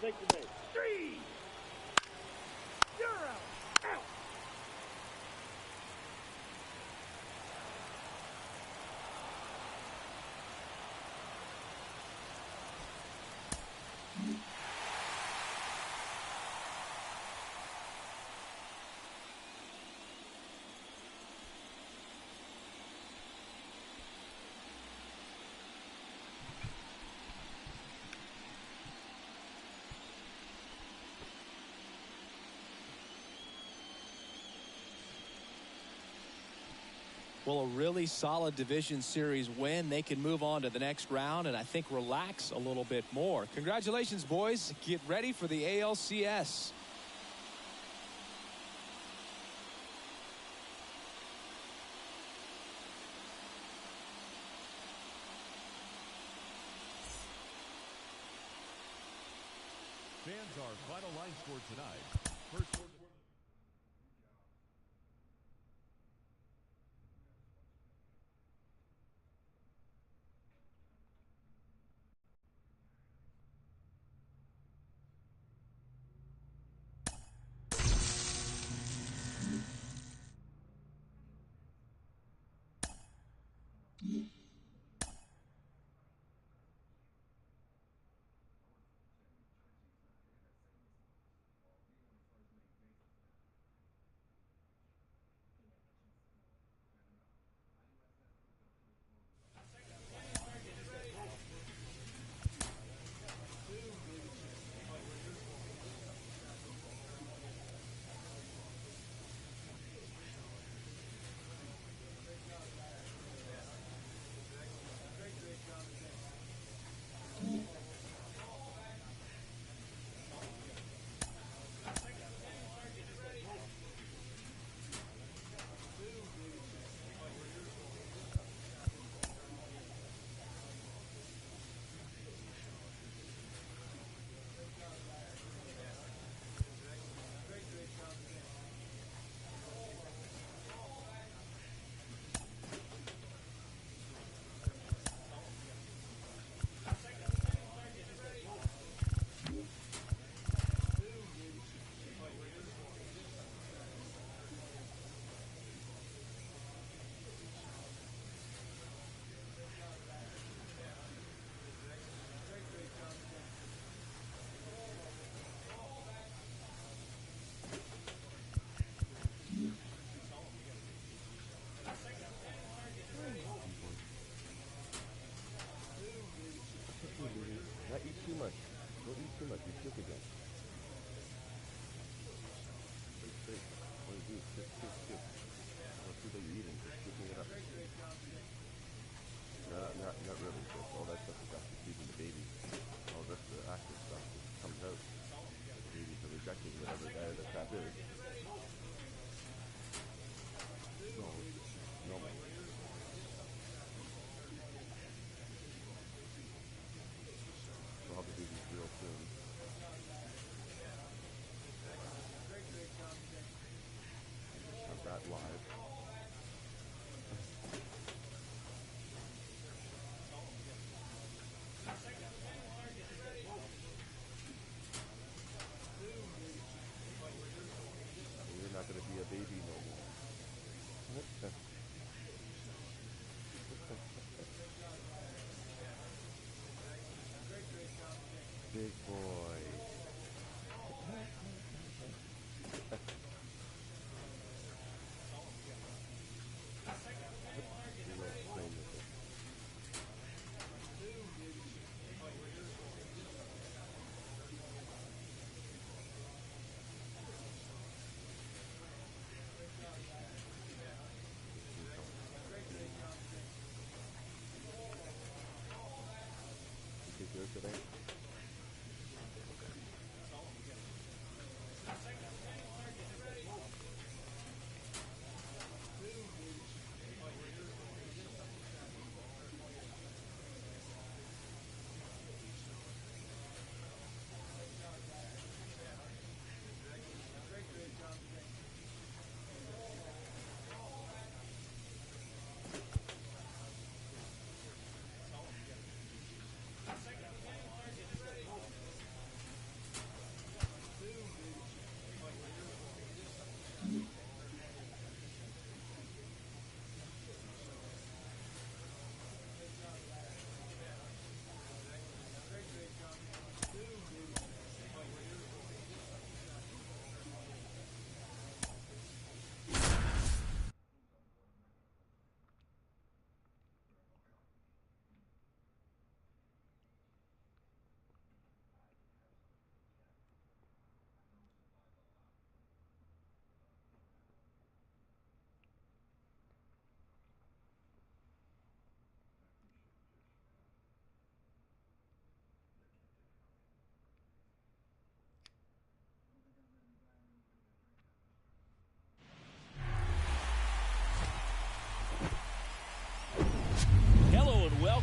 take the base. 3. You're out. Out. Well, a really solid division series win. They can move on to the next round and I think relax a little bit more. Congratulations, boys. Get ready for the ALCS. Fans, our final line score tonight. First quarter.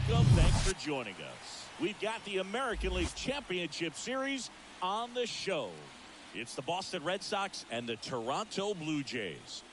welcome. Thanks for joining us. We've got the American League Championship Series on the show. It's the Boston Red Sox and the Toronto Blue Jays.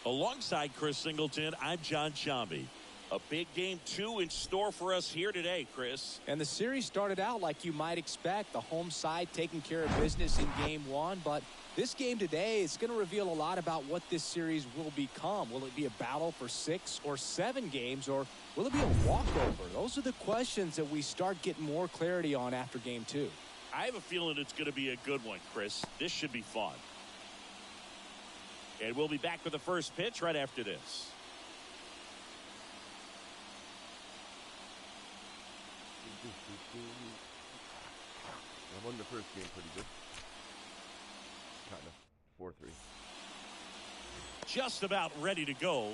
Alongside Chris Singleton, I'm John Shambi. A big game 2 in store for us here today, Chris. And the series started out like you might expect, the home side taking care of business in game 1, but this game today is going to reveal a lot about what this series will become. Will it be a battle for 6 or 7 games, or will it be a walkover? Those are the questions that we start getting more clarity on after game 2. I have a feeling it's going to be a good one, Chris. This should be fun. And we'll be back with the first pitch right after this. I won the first game pretty good. Kind of. 4-3. Just about ready to go.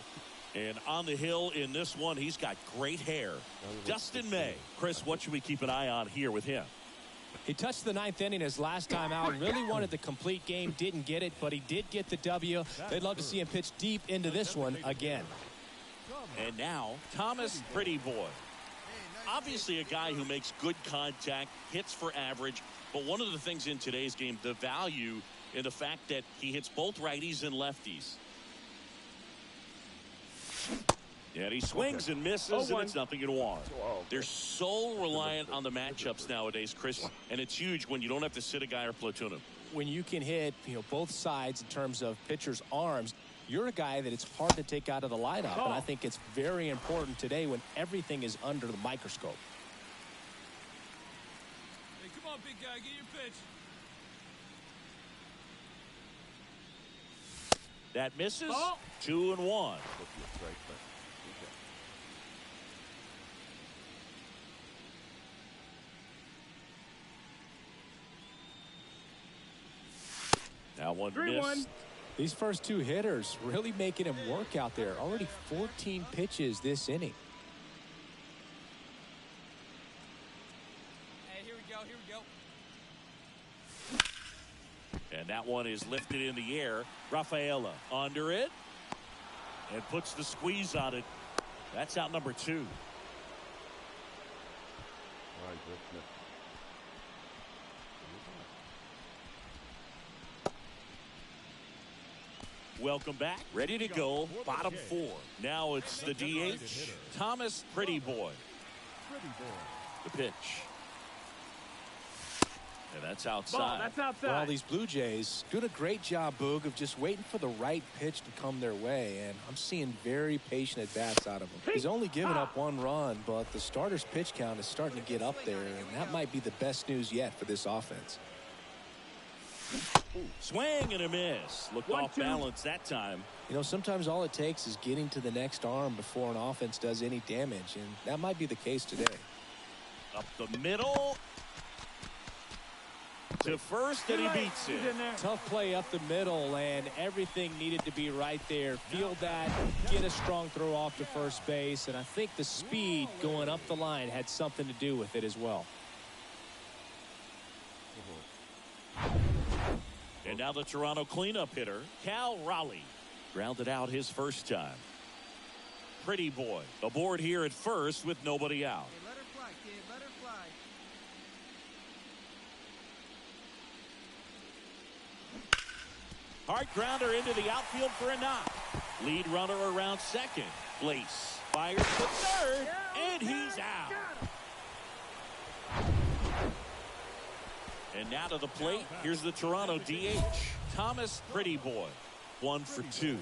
And on the hill in this one, he's got great hair. Dustin May. Chris, what should we keep an eye on here with him? He touched the 9th inning his last time out. Really wanted the complete game. Didn't get it, but he did get the W. They'd love to see him pitch deep into this one again. And now, Thomas Pretty Boy. Obviously a guy who makes good contact, hits for average, but one of the things in today's game, the value in the fact that he hits both righties and lefties. And he swings and misses, and it's nothing in one. They're so reliant on the matchups nowadays, Chris, and it's huge when you don't have to sit a guy or platoon him. When you can hit, both sides in terms of pitchers' arms, you're a guy that it's hard to take out of the lineup, and I think it's very important today when everything is under the microscope. Hey, come on, big guy, get your pitch. That misses. 2-1. Now one missed. These first 2 hitters really making him work out there. Already 14 pitches this inning. Hey, here we go, here we go. And that one is lifted in the air. Rafaela under it. And puts the squeeze on it. That's out number 2. Welcome back. Ready to go. Bottom 4. Now it's the DH. Thomas Pretty Boy. The pitch. And that's outside. Well, these Blue Jays doing a great job, Boog, of just waiting for the right pitch to come their way. And I'm seeing very patient at-bats out of him. He's only given up 1 run, but the starter's pitch count is starting to get up there. And that might be the best news yet for this offense. Swing and a miss. Looked off balance that time. Sometimes all it takes is getting to the next arm before an offense does any damage, and that might be the case today. Up the middle. To first, and he beats it. Tough play up the middle, and everything needed to be right there. Field that, get a strong throw off to first base, and I think the speed going up the line had something to do with it as well. And now the Toronto cleanup hitter, Cal Raleigh. Grounded out his first time. Pretty Boy aboard here at first with nobody out. Hey, let her fly, kid, let her fly. Hard grounder into the outfield for a knock. Lead runner around second. Blaze fires to third, and he's out. And now to the plate, here's the Toronto DH, Thomas Pretty Boy. 1 for 2.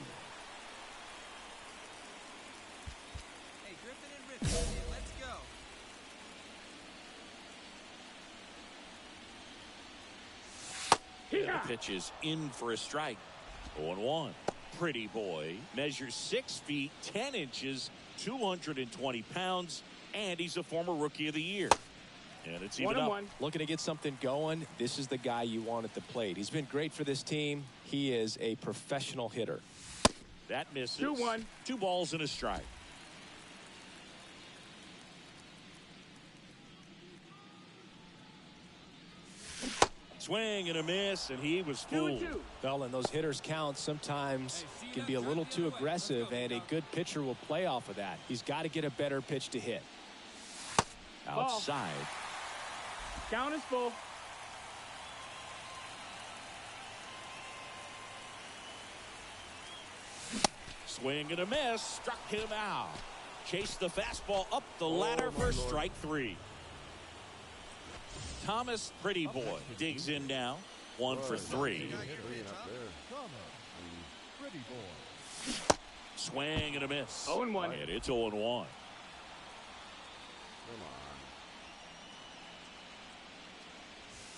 Hey, Griffin and Riffin, let's go. And the pitch is in for a strike. 0-1. Pretty Boy measures 6 feet 10 inches, 220 pounds, and he's a former Rookie of the Year. And it's even up. Looking to get something going. This is the guy you want at the plate. He's been great for this team. He is a professional hitter. That misses. 2-1. 2 balls and a strike. Swing and a miss, and he was fooled. 2-2. Well, and those hitters count sometimes can be a little too aggressive, and a good pitcher will play off of that. He's got to get a better pitch to hit. Outside. Count is full. Swing and a miss. Struck him out. Chased the fastball up the ladder for strike 3. Thomas Pretty Boy digs in now. 1 for 3. Pretty boy. Swing and a miss. 0-1. And it's 0-1. Come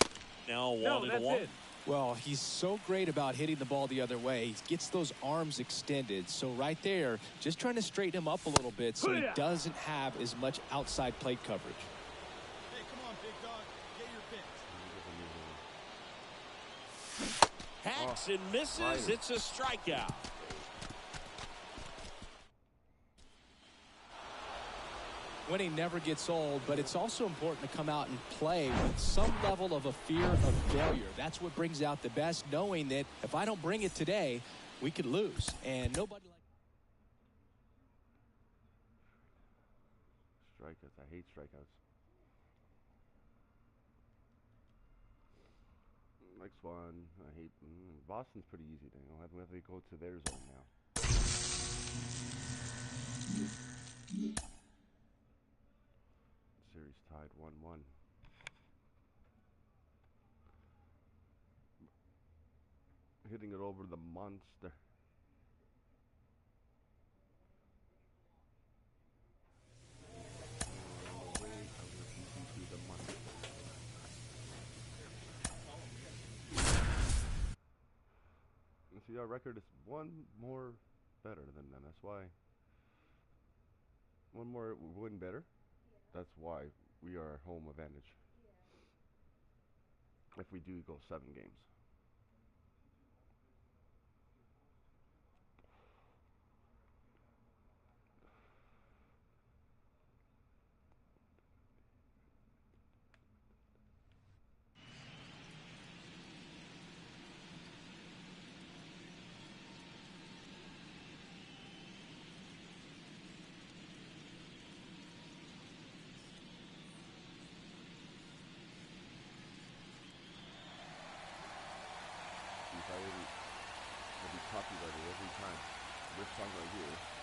on. Now 1 No, and that's 1. it. Well, he's so great about hitting the ball the other way. He gets those arms extended. So right there, just trying to straighten him up a little bit so he doesn't have as much outside plate coverage. Hey, come on, big dog. Get your pitch. Hacks and misses. It's a strikeout. Winning never gets old, but it's also important to come out and play with some level of a fear of failure. That's what brings out the best, knowing that if I don't bring it today, we could lose. And nobody Strikeouts. I hate strikeouts. Next one. I hate. Boston's pretty easy. We have to go to their zone now. Series tied 1-1. Hitting it over the monster. See, our record is one more better than them. That's why. One more win better. That's why we are home advantage. If we do go 7 games.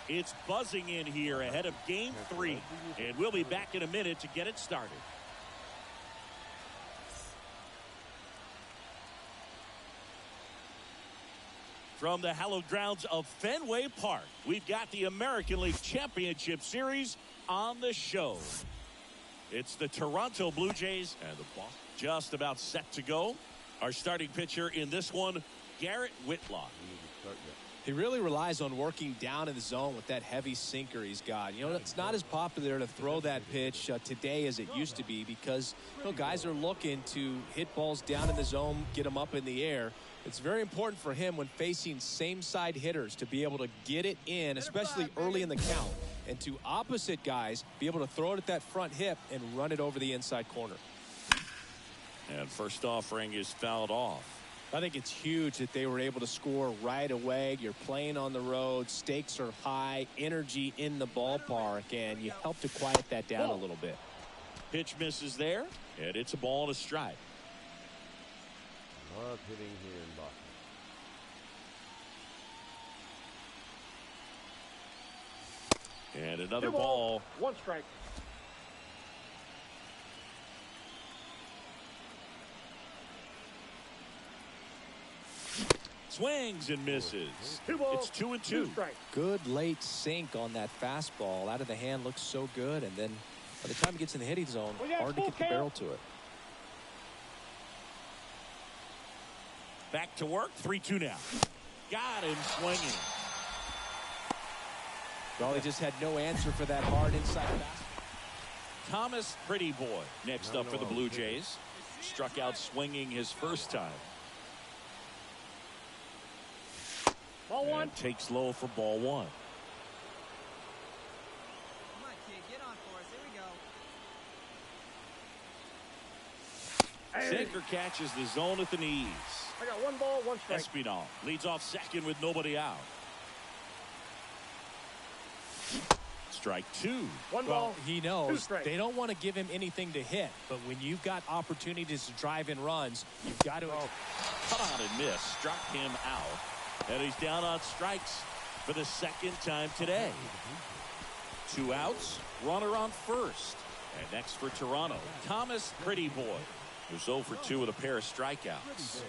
It's buzzing in here ahead of Game 3, and we'll be back in a minute to get it started. From the hallowed grounds of Fenway Park, we've got the American League Championship Series on the show. It's the Toronto Blue Jays and the Boston just about set to go. Our starting pitcher in this one, Garrett Whitlock. He really relies on working down in the zone with that heavy sinker he's got. You know, it's not as popular to throw that pitch today as it used to be because, you know, guys are looking to hit balls down in the zone, get them up in the air. It's very important for him when facing same-side hitters to be able to get it in, especially early in the count, and to opposite guys be able to throw it at that front hip and run it over the inside corner. And first offering is fouled off. I think it's huge that they were able to score right away. You're playing on the road. Stakes are high. Energy in the ballpark. And you help to quiet that down a little bit. Pitch misses there. And it's a ball and a strike. Love hitting here in Boston. And another ball. 1 strike. Swings and misses. 2 balls. It's 2-2. 2 strikes. Good late sink on that fastball. Out of the hand looks so good. And then by the time it gets in the hitting zone, hard to get the barrel to it. Back to work. 3-2 now. Got him swinging. Well, he just had no answer for that hard inside fastball. Thomas Pretty Boy next up for the Blue Jays. Struck out swinging his first time. Ball 1. And takes low for ball 1. Come on, kid. Get on for us. Here we Sinker catches the zone at the knees. I got 1 ball, 1 strike. Espinal leads off second with nobody out. Strike 2. 1 Well, ball. he 2 knows strikes. they don't want to give him anything to hit, but when you've got opportunities to drive in runs, you've got to. Cut on and miss. Struck him out. And he's down on strikes for the second time today. 2 outs. Runner on first. And next for Toronto, Thomas Pretty Boy, who's 0 for 2 with a pair of strikeouts.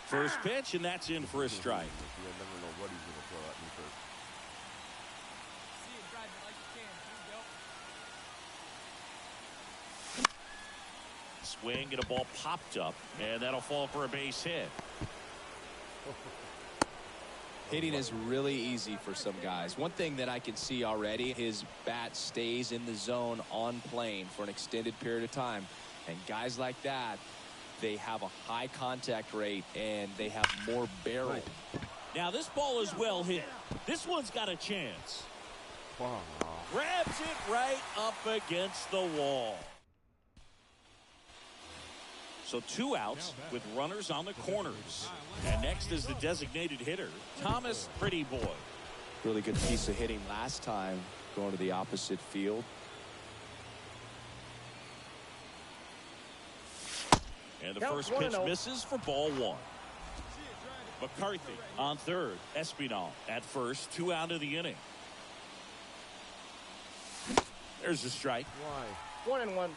First pitch, and that's in for a strike. You never know what he's going to throw at me first. See it driving like you can. Here you go. Swing and a ball popped up, and that'll fall for a base hit. Hitting is really easy for some guys. One thing that I can see already, his bat stays in the zone on plane for an extended period of time. And guys like that, they have a high contact rate and they have more barrel. Now this ball is well hit. This one's got a chance. Grabs it right up against the wall. So 2 outs with runners on the corners. And next is the designated hitter, Thomas Pretty Boy. Really good piece of hitting last time, going to the opposite field. And the Count first 1-0. pitch misses for ball 1. McCarthy on third. Espinal at first. 2 out of the inning. There's a strike. Why? 1-1. Why?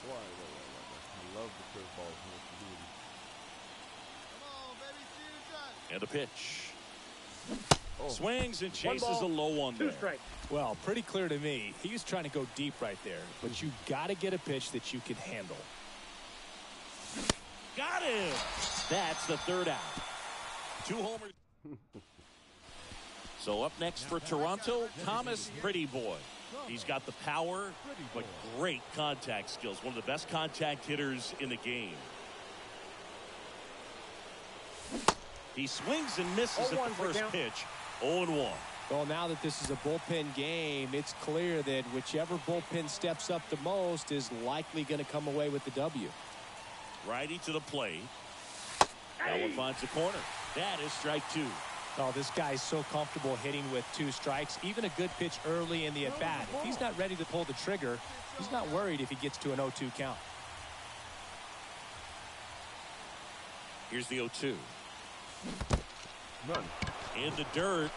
I love the curveballs. Come on, baby, see your shot. And a pitch. Oh. Swings and 1 chases ball, a low one 2 there. strikes. Well, pretty clear to me. He was trying to go deep right there, but you got to get a pitch that you can handle. Got him. That's the 3rd out. 2 homers. So up next for Toronto, Thomas Pretty Boy. He's got the power, but great contact skills. One of the best contact hitters in the game. He swings and misses at the 0-1 first count. pitch. 0-1. Well, now that this is a bullpen game, it's clear that whichever bullpen steps up the most is likely going to come away with the W. Righty to the plate. That one finds the corner. That is strike 2. Oh, this guy's so comfortable hitting with 2 strikes. Even a good pitch early in the at-bat. If he's not ready to pull the trigger, he's not worried if he gets to an 0-2 count. Here's the 0-2. Run. In the dirt.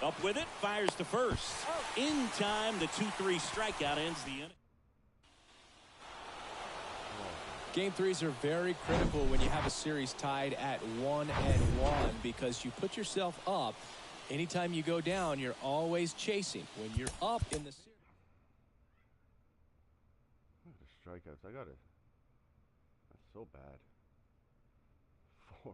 Up with it. Fires to first. In time, the 2-3 strikeout ends the inning. Game 3s are very critical when you have a series tied at 1-1 because you put yourself up. Anytime you go down, you're always chasing. When you're up in the series. Look at the strikeouts. I got it. That's so bad. 4.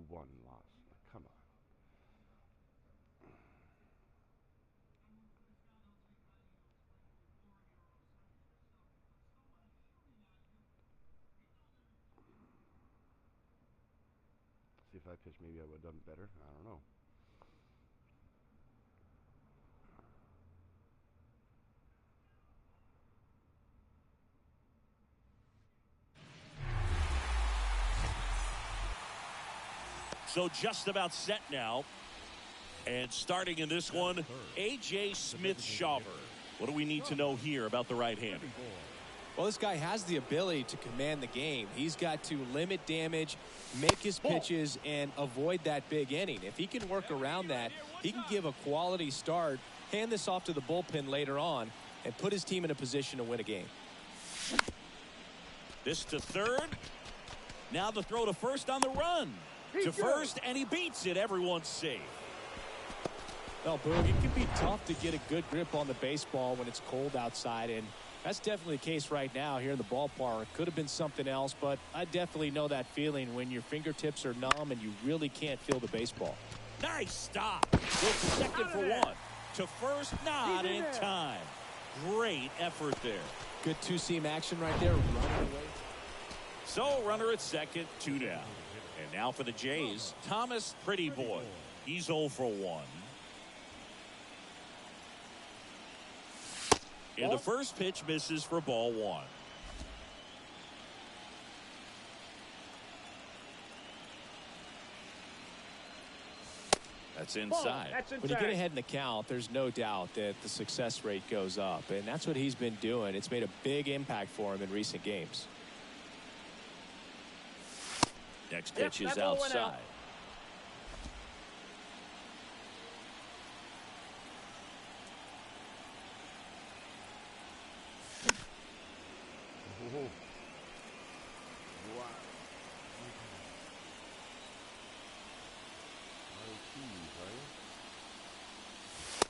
One loss. Come on. See, if I pitched, maybe I would have done better. I don't know. So just about set now. And starting in this one, A.J. Smith-Shawver. What do we need to know here about the right-hander? Well, this guy has the ability to command the game. He's got to limit damage, make his pitches, and avoid that big inning. If he can work around that, he can give a quality start, hand this off to the bullpen later on, and put his team in a position to win a game. This to third. Now the throw to first on the run. To first, and he beats it. Everyone's safe. Well, Boog, it can be tough to get a good grip on the baseball when it's cold outside, and that's definitely the case right now here in the ballpark. It could have been something else, but I definitely know that feeling when your fingertips are numb and you really can't feel the baseball. Nice stop. Goes to second for one. To first, not in time. Great effort there. Good two-seam action right there. Running away. So, runner at second, 2 down. And now for the Jays, Thomas Pretty Boy. He's 0 for 1. And the first pitch misses for ball 1. That's inside. When you get ahead in the count, there's no doubt that the success rate goes up, and that's what he's been doing. It's made a big impact for him in recent games. Next pitch is outside.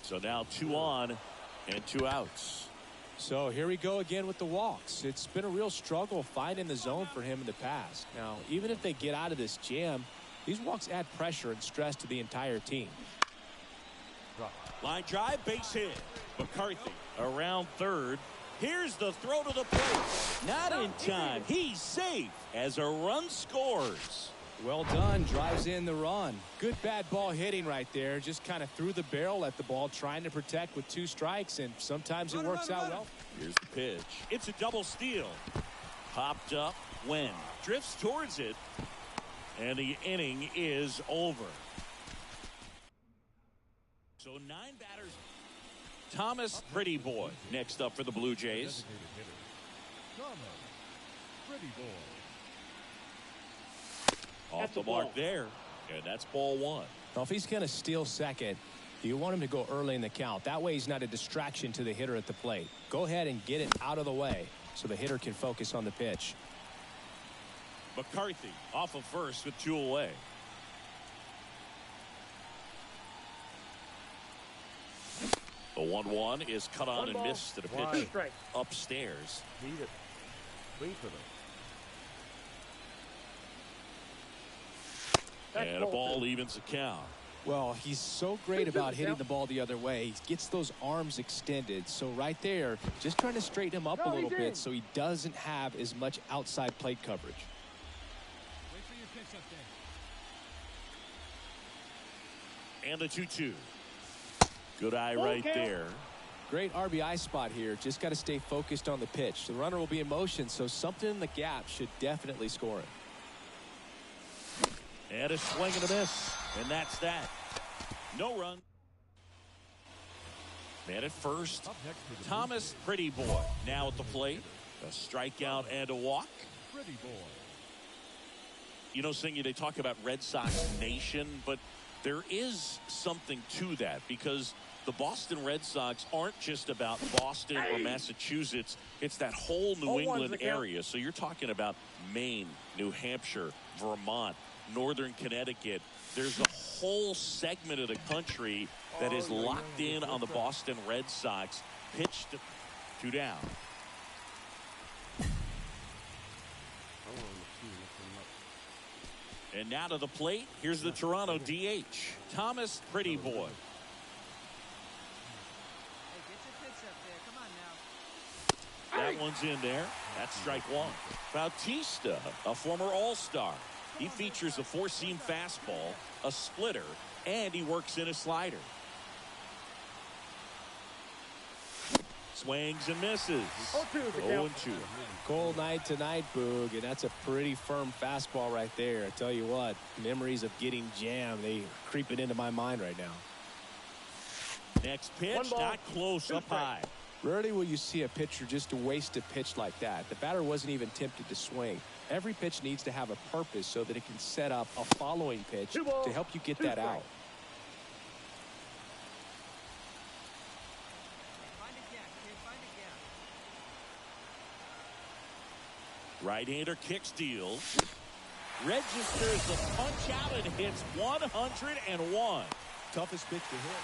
So now 2 on and 2 outs. So here we go again with the walks. It's been a real struggle finding the zone for him in the past. Now, even if they get out of this jam, these walks add pressure and stress to the entire team. Line drive, base hit. McCarthy around third. Here's the throw to the plate. Not in time. He's safe as a run scores. Well done. Drives in the run. Good bad ball hitting right there. Just kind of threw the barrel at the ball, trying to protect with 2 strikes, and sometimes it works out well. Here's the pitch. It's a double steal. Popped up. Wen drifts towards it, and the inning is over. So 9 batters. Thomas Pretty Boy next up for the Blue Jays. Thomas Pretty Boy. Off the mark there, and that's ball 1. Well, if he's going to steal second, you want him to go early in the count. That way he's not a distraction to the hitter at the plate. Go ahead and get it out of the way so the hitter can focus on the pitch. McCarthy off of first with 2 away. The 1-1 is cut on and missed at a pitch upstairs. Need it. Wait for them. And a ball evens the count. Well, he's so great about hitting the ball the other way. He gets those arms extended. So right there, just trying to straighten him up a little bit so he doesn't have as much outside plate coverage. Wait for your pitch up there. And the 2-2. Good eye right there. Great RBI spot here. Just got to stay focused on the pitch. The runner will be in motion, so something in the gap should definitely score him. And a swing and a miss. And that's that. No run. Man at first. Thomas Pretty Boy now at the plate. A strikeout and a walk. Pretty Boy. You know, Singy, they talk about Red Sox Nation, but there is something to that because the Boston Red Sox aren't just about Boston or Massachusetts. It's that whole New England area. So you're talking about Maine, New Hampshire, Vermont, Northern Connecticut. There's a whole segment of the country that is locked in on the Boston Red Sox. Pitch to 2 down. And now to the plate. Here's the Toronto DH, Thomas Pretty Boy. Hey, get your pitch up there. Come on now. That one's in there. That's strike 1. Bautista, a former All-Star. He features a 4-seam fastball, a splitter, and he works in a slider. Swings and misses. 0-2. Cold night tonight, Boog, and that's a pretty firm fastball right there. I tell you what, memories of getting jammed, they creeping into my mind right now. Next pitch, not close, up high. Rarely will you see a pitcher just waste a pitch like that. The batter wasn't even tempted to swing. Every pitch needs to have a purpose so that it can set up a following pitch to help you get that out. Find a gap, kid. Find a gap. Right-hander kicks, deals. Registers the punch out and hits 101. Toughest pitch to hit.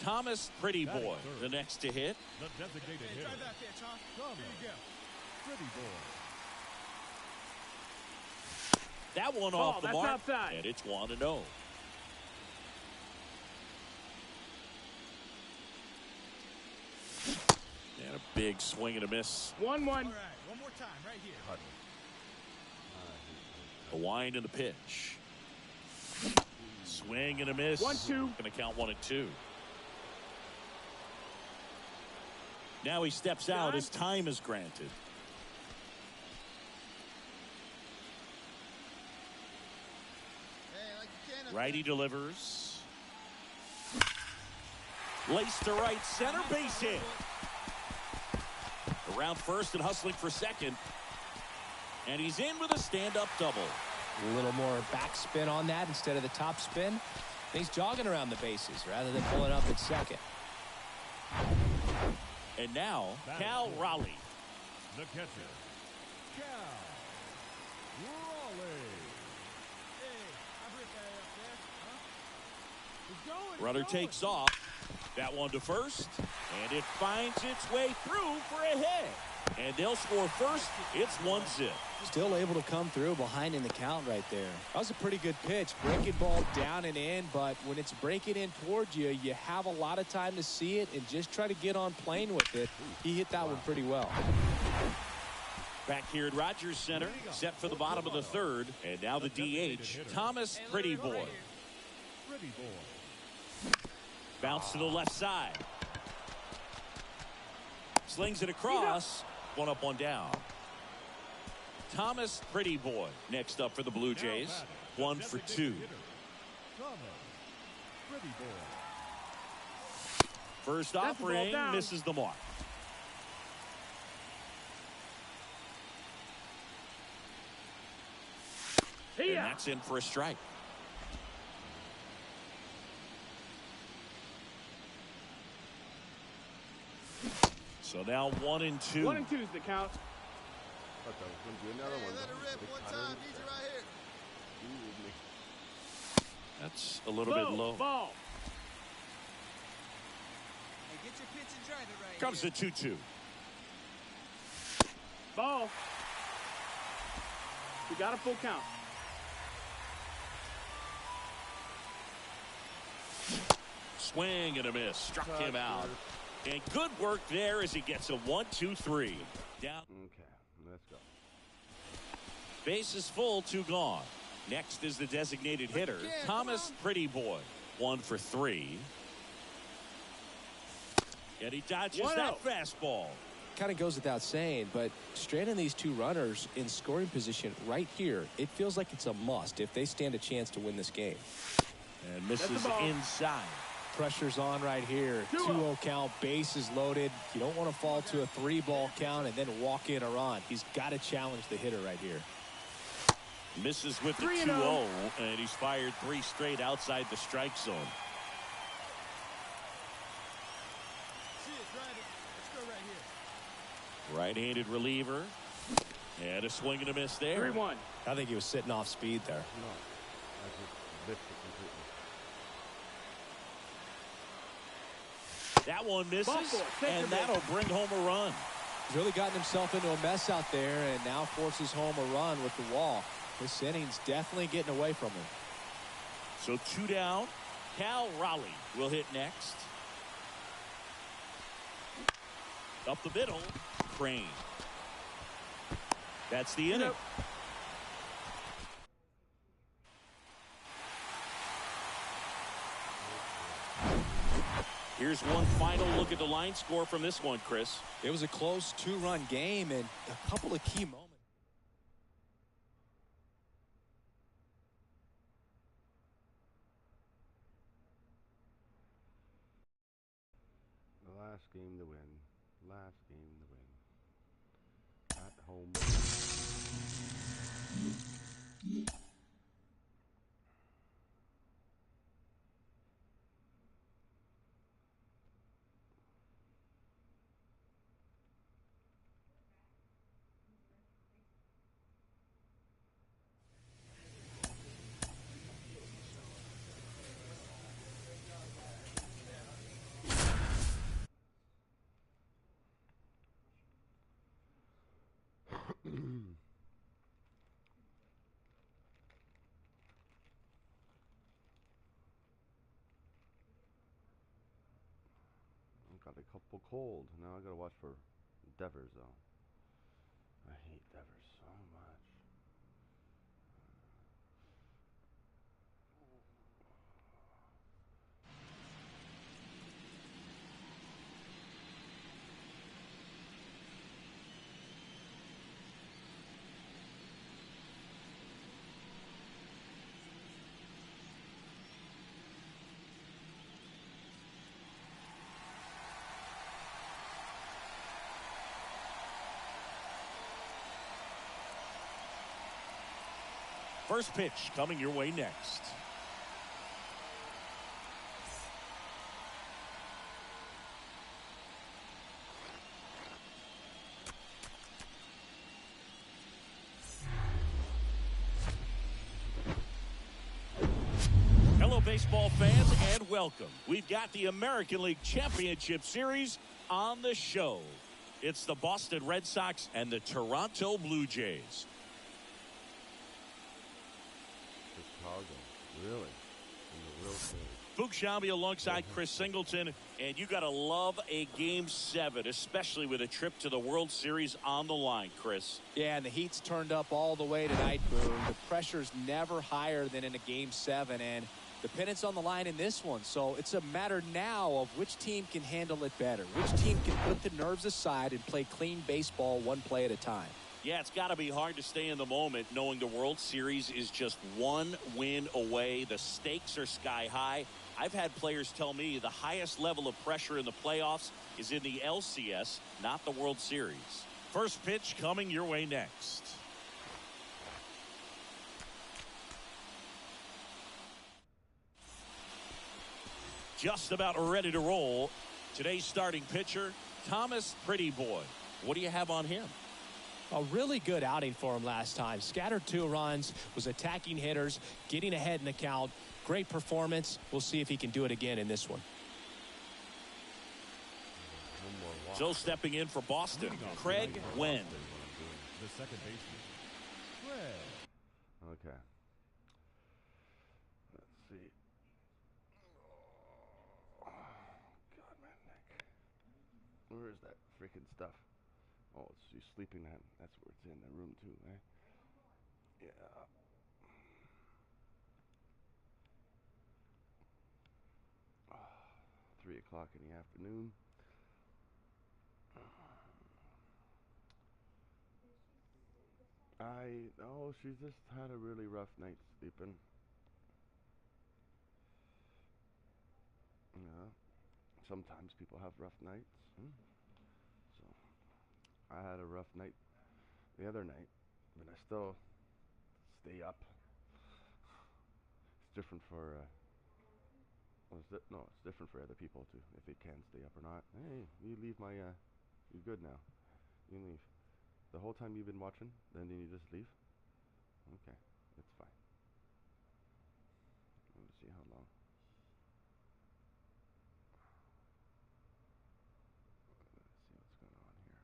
Thomas Pretty Boy, the next to hit. The designated hitter. Try that pitch, huh? Thomas Here you go. Pretty Boy. That one Ball, off the that's mark, outside. and it's 1-0. And a big swing and a miss. 1-1. All right, one more time, right here. A wind and the pitch. Swing and a miss. 1-2. Going to count 1 and 2. Now he steps out as time is granted. Hey, like you can. Righty delivers. Laced to right center, base hit. Around first and hustling for second. And he's in with a stand-up double. A little more backspin on that instead of the top spin. And he's jogging around the bases rather than pulling up at second. And now, Cal Raleigh. The catcher, Cal Raleigh. Hey, I heard that up there, huh? He's going. Runner takes off. That one to first. And it finds its way through for a hit. And they'll score first. It's 1-0. Still able to come through behind in the count right there. That was a pretty good pitch. Breaking ball down and in, but when it's breaking in towards you, you have a lot of time to see it and just try to get on plane with it. He hit that one pretty well. Back here at Rogers Center, set for the bottom of the third. And now the DH, Thomas Pretty Boy. Pretty Boy. Bounce to the left side. Slings it across. 1 up, 1 down. Thomas Pretty Boy next up for the Blue Jays. 1 for 2. Thomas Pretty Boy. First That's the ball offering down. misses the mark. And that's in for a strike. So now 1 and 2. 1 and 2 is the count. Okay, we're going to do another Hey, one. let it rip one time. Need you right here. That's a little bit low. Ball. Hey, get your pitch and drive it right. Comes the 2-2. Ball. We got a full count. Swing and a miss. Struck him out. And good work there as he gets a 1-2-3. Down. Okay, let's go. Base is full, 2 gone. Next is the designated hitter, Thomas Pretty Boy. 1 for 3. And he dodges 1-0. that fastball. kind of goes without saying, but stranding these two runners in scoring position right here, it feels like it's a must if they stand a chance to win this game. And misses inside. Pressure's on right here. 2-0 count, bases loaded. You don't want to fall to a 3-ball count and then walk in a run. He's got to challenge the hitter right here. Misses with the 2-0, and he's fired 3 straight outside the strike zone. See it, drive it. Let's go right here. Right-handed reliever. And a swing and a miss there. 3-1. I think he was sitting off speed there. No, I just missed it completely. That one misses, and that'll bring home a run. He's really gotten himself into a mess out there and now forces home a run with the walk. This inning's definitely getting away from him. So 2 down. Cal Raleigh will hit next. Up the middle, Crane. That's the inning. Here's one final look at the line score from this one, Chris. It was a close 2-run game and a couple of key moments. The last game to win. Last game to win. At home. Got a couple cold. Now I gotta watch for Devers though. I hate Devers so much. First pitch coming your way next. Hello, baseball fans, and welcome. We've got the American League Championship Series on the show. It's the Boston Red Sox and the Toronto Blue Jays. Chicago, really? In the real series. Fuchs Shambi alongside Chris Singleton, and you got to love a Game 7, especially with a trip to the World Series on the line, Chris. Yeah, and the heat's turned up all the way tonight, Boone. The pressure's never higher than in a Game 7, and the pennant's on the line in this one. So it's a matter now of which team can handle it better, which team can put the nerves aside and play clean baseball one play at a time. Yeah, it's got to be hard to stay in the moment knowing the World Series is just one win away. The stakes are sky high. I've had players tell me the highest level of pressure in the playoffs is in the LCS, not the World Series. First pitch coming your way next. Just about ready to roll. Today's starting pitcher, Thomas Prettyboy. What do you have on him? A really good outing for him last time. Scattered 2 runs, was attacking hitters, getting ahead in the count. Great performance. We'll see if he can do it again in this one. So stepping in for Boston, Craig Wen. The second baseman. Craig. Okay. Let's see. Oh, God, my neck. Where is that freaking stuff? Oh, it's you sleeping at. That's where it's in the room too, eh? Yeah. 3 o'clock in the afternoon. No, she just had a really rough night sleeping. Yeah. Sometimes people have rough nights. So I had a rough night the other night, but I still stay up. It's different for no, it's different for other people too, if they can stay up or not. Hey, you leave my you're good now. You can leave. The whole time you've been watching, then you just leave? Okay, it's fine. Let me see how long. Let's see what's going on here.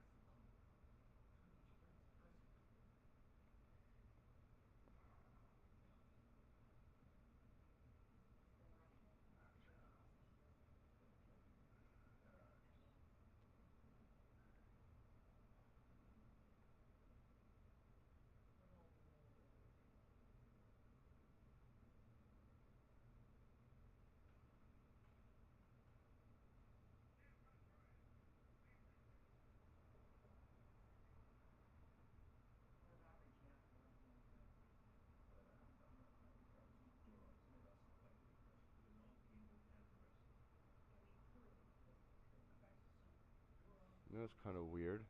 You know, it's kind of weird.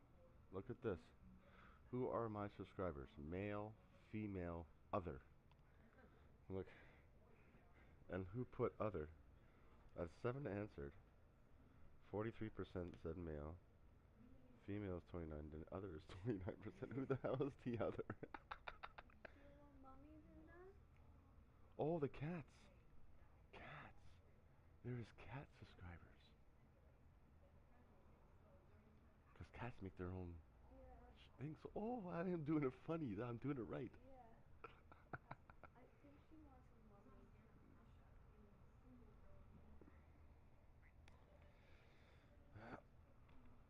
Look at this. Who are my subscribers? Male, female, other. Look. And who put other? That's 7 answered. 43% said male. Female is 29, and other is 29%. Who the hell is the other? Oh, the cats. Cats. There's cat subscribers. Because cats make their own things. Oh, I am doing it funny. I'm doing it right.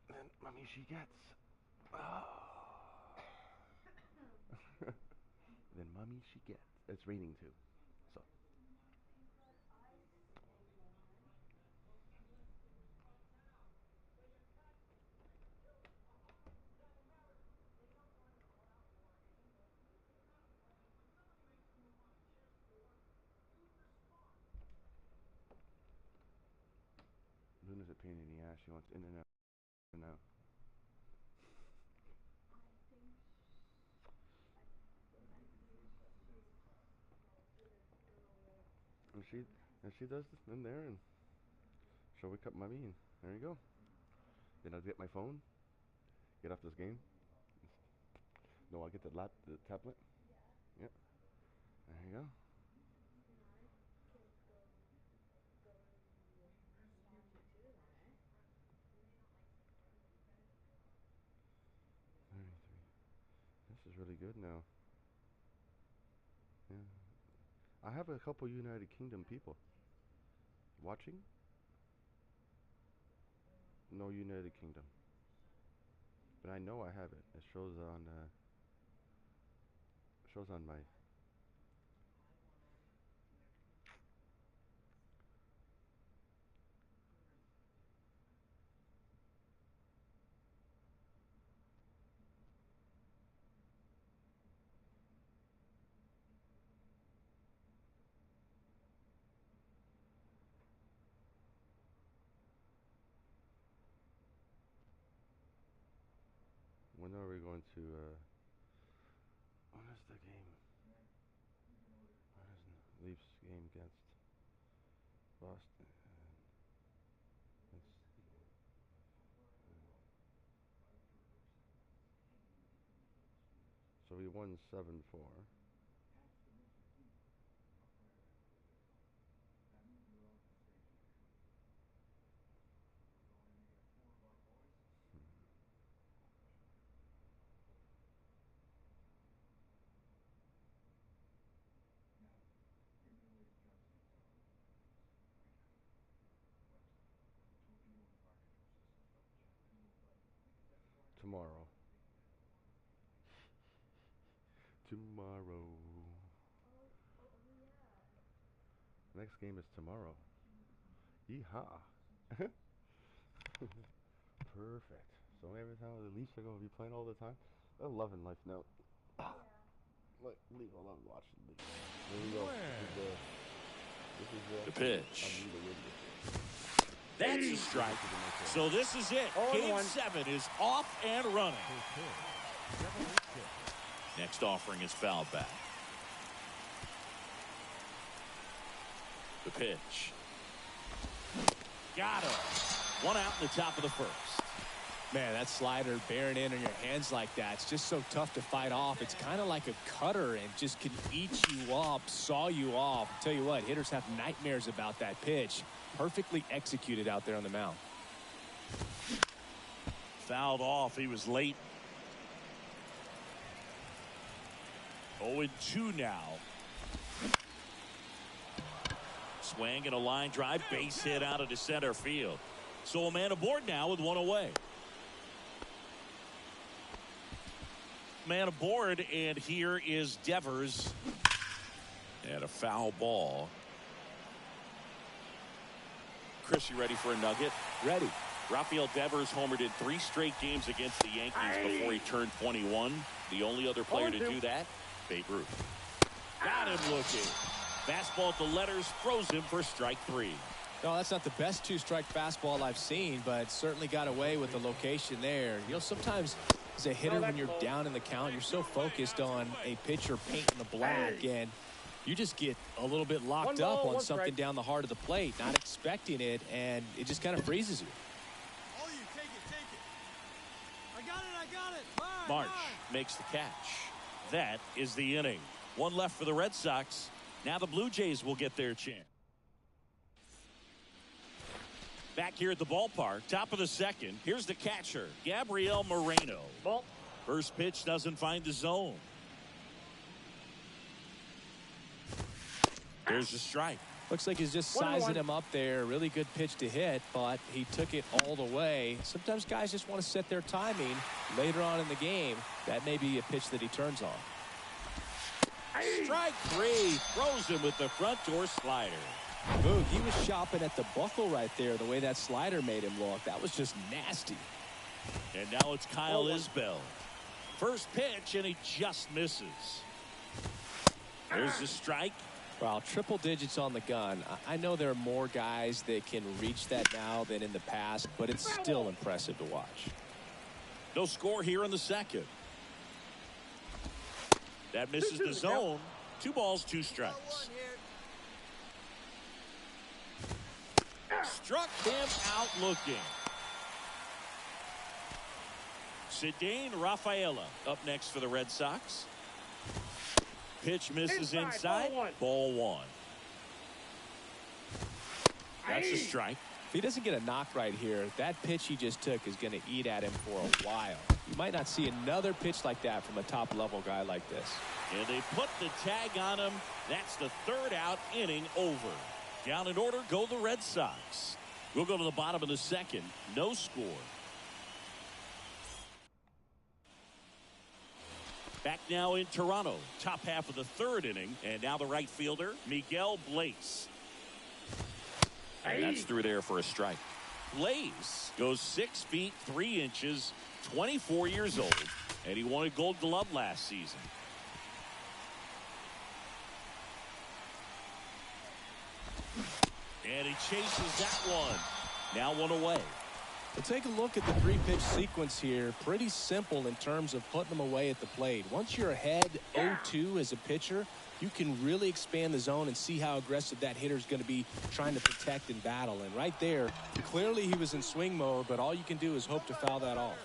Then mommy she gets. Oh. Then mommy she gets. It's raining too. So. Luna's a pain in the ass. She wants in and out and out. And she does this in there, and she'll wake up mommy, and there you go. Then I'll get my phone, get off this game. No, I'll get the tablet. Yep. There you go. This is really good now. Yeah. I have a couple United Kingdom people watching. No United Kingdom. But I know I have it. It shows on my. When are we going to? When is the game? When is the Leafs game against Boston? So we won 7-4. Tomorrow. Tomorrow. Next game is tomorrow. Yeehaw. Perfect. So every time the Leafs are going to be playing all the time, they're loving life now. Look, leave alone. Watch it. There we go. This is The pitch. That's a strike. So this is it. Game 7 is off and running. Next offering is fouled back. The pitch. Got him. One out in the top of the first. Man, that slider bearing in on your hands like that, it's just so tough to fight off. It's kind of like a cutter and just can eat you up, saw you off. I'll tell you what, hitters have nightmares about that pitch. Perfectly executed out there on the mound. Fouled off. He was late. 0-2 now. Swing and a line drive, base hit out into center field. So a man aboard now with one away. Man aboard, and here is Devers. And a foul ball. Chris, you ready for a nugget? Ready. Rafael Devers homered in 3 straight games against the Yankees before he turned 21. The only other player to do that, Babe Ruth. Got him looking. Fastball at the letters, froze him for strike 3. No, that's not the best 2-strike fastball I've seen, but certainly got away with the location there. You know, sometimes as a hitter, when you're down in the count, you're so focused on a pitcher painting the black, and you just get a little bit locked up on something down the heart of the plate, not expecting it, and it just kind of freezes you. All you, take it. I got it. March makes the catch. That is the inning. One left for the Red Sox. Now the Blue Jays will get their chance. Back here at the ballpark, top of the second. Here's the catcher, Gabriel Moreno. First pitch doesn't find the zone. There's the strike. Looks like he's just sizing him up there. Really good pitch to hit, but he took it all the way. Sometimes guys just want to set their timing later on in the game. That may be a pitch that he turns on. Strike 3. Throws him with the front door slider. Boog, he was shopping at the buckle right there, the way that slider made him look. That was just nasty. And now it's Kyle Isbell. First pitch, and he just misses. There's the strike. Well, triple digits on the gun. I know there are more guys that can reach that now than in the past, but it's still impressive to watch. No score here in the second. That misses the zone. 2 balls, 2 strikes. Struck him out looking. Cedane Rafaela up next for the Red Sox. Pitch misses inside. Ball 1. That's a strike. If he doesn't get a knock right here, that pitch he just took is going to eat at him for a while. You might not see another pitch like that from a top-level guy like this. And they put the tag on him. That's the 3rd out, inning over. Down in order go the Red Sox. We'll go to the bottom of the second. No score. Back now in Toronto. Top half of the 3rd inning. And now the right fielder, Miguel Blaze. And that's through there for a strike. Blaze goes 6 feet 3 inches, 24 years old, and he won a Gold Glove last season. And he chases that one. Now 1 away. Well, take a look at the 3-pitch sequence here. Pretty simple in terms of putting them away at the plate. Once you're ahead 0-2 as a pitcher, you can really expand the zone and see how aggressive that hitter is going to be trying to protect and battle. And right there, clearly he was in swing mode, but all you can do is hope to foul that off.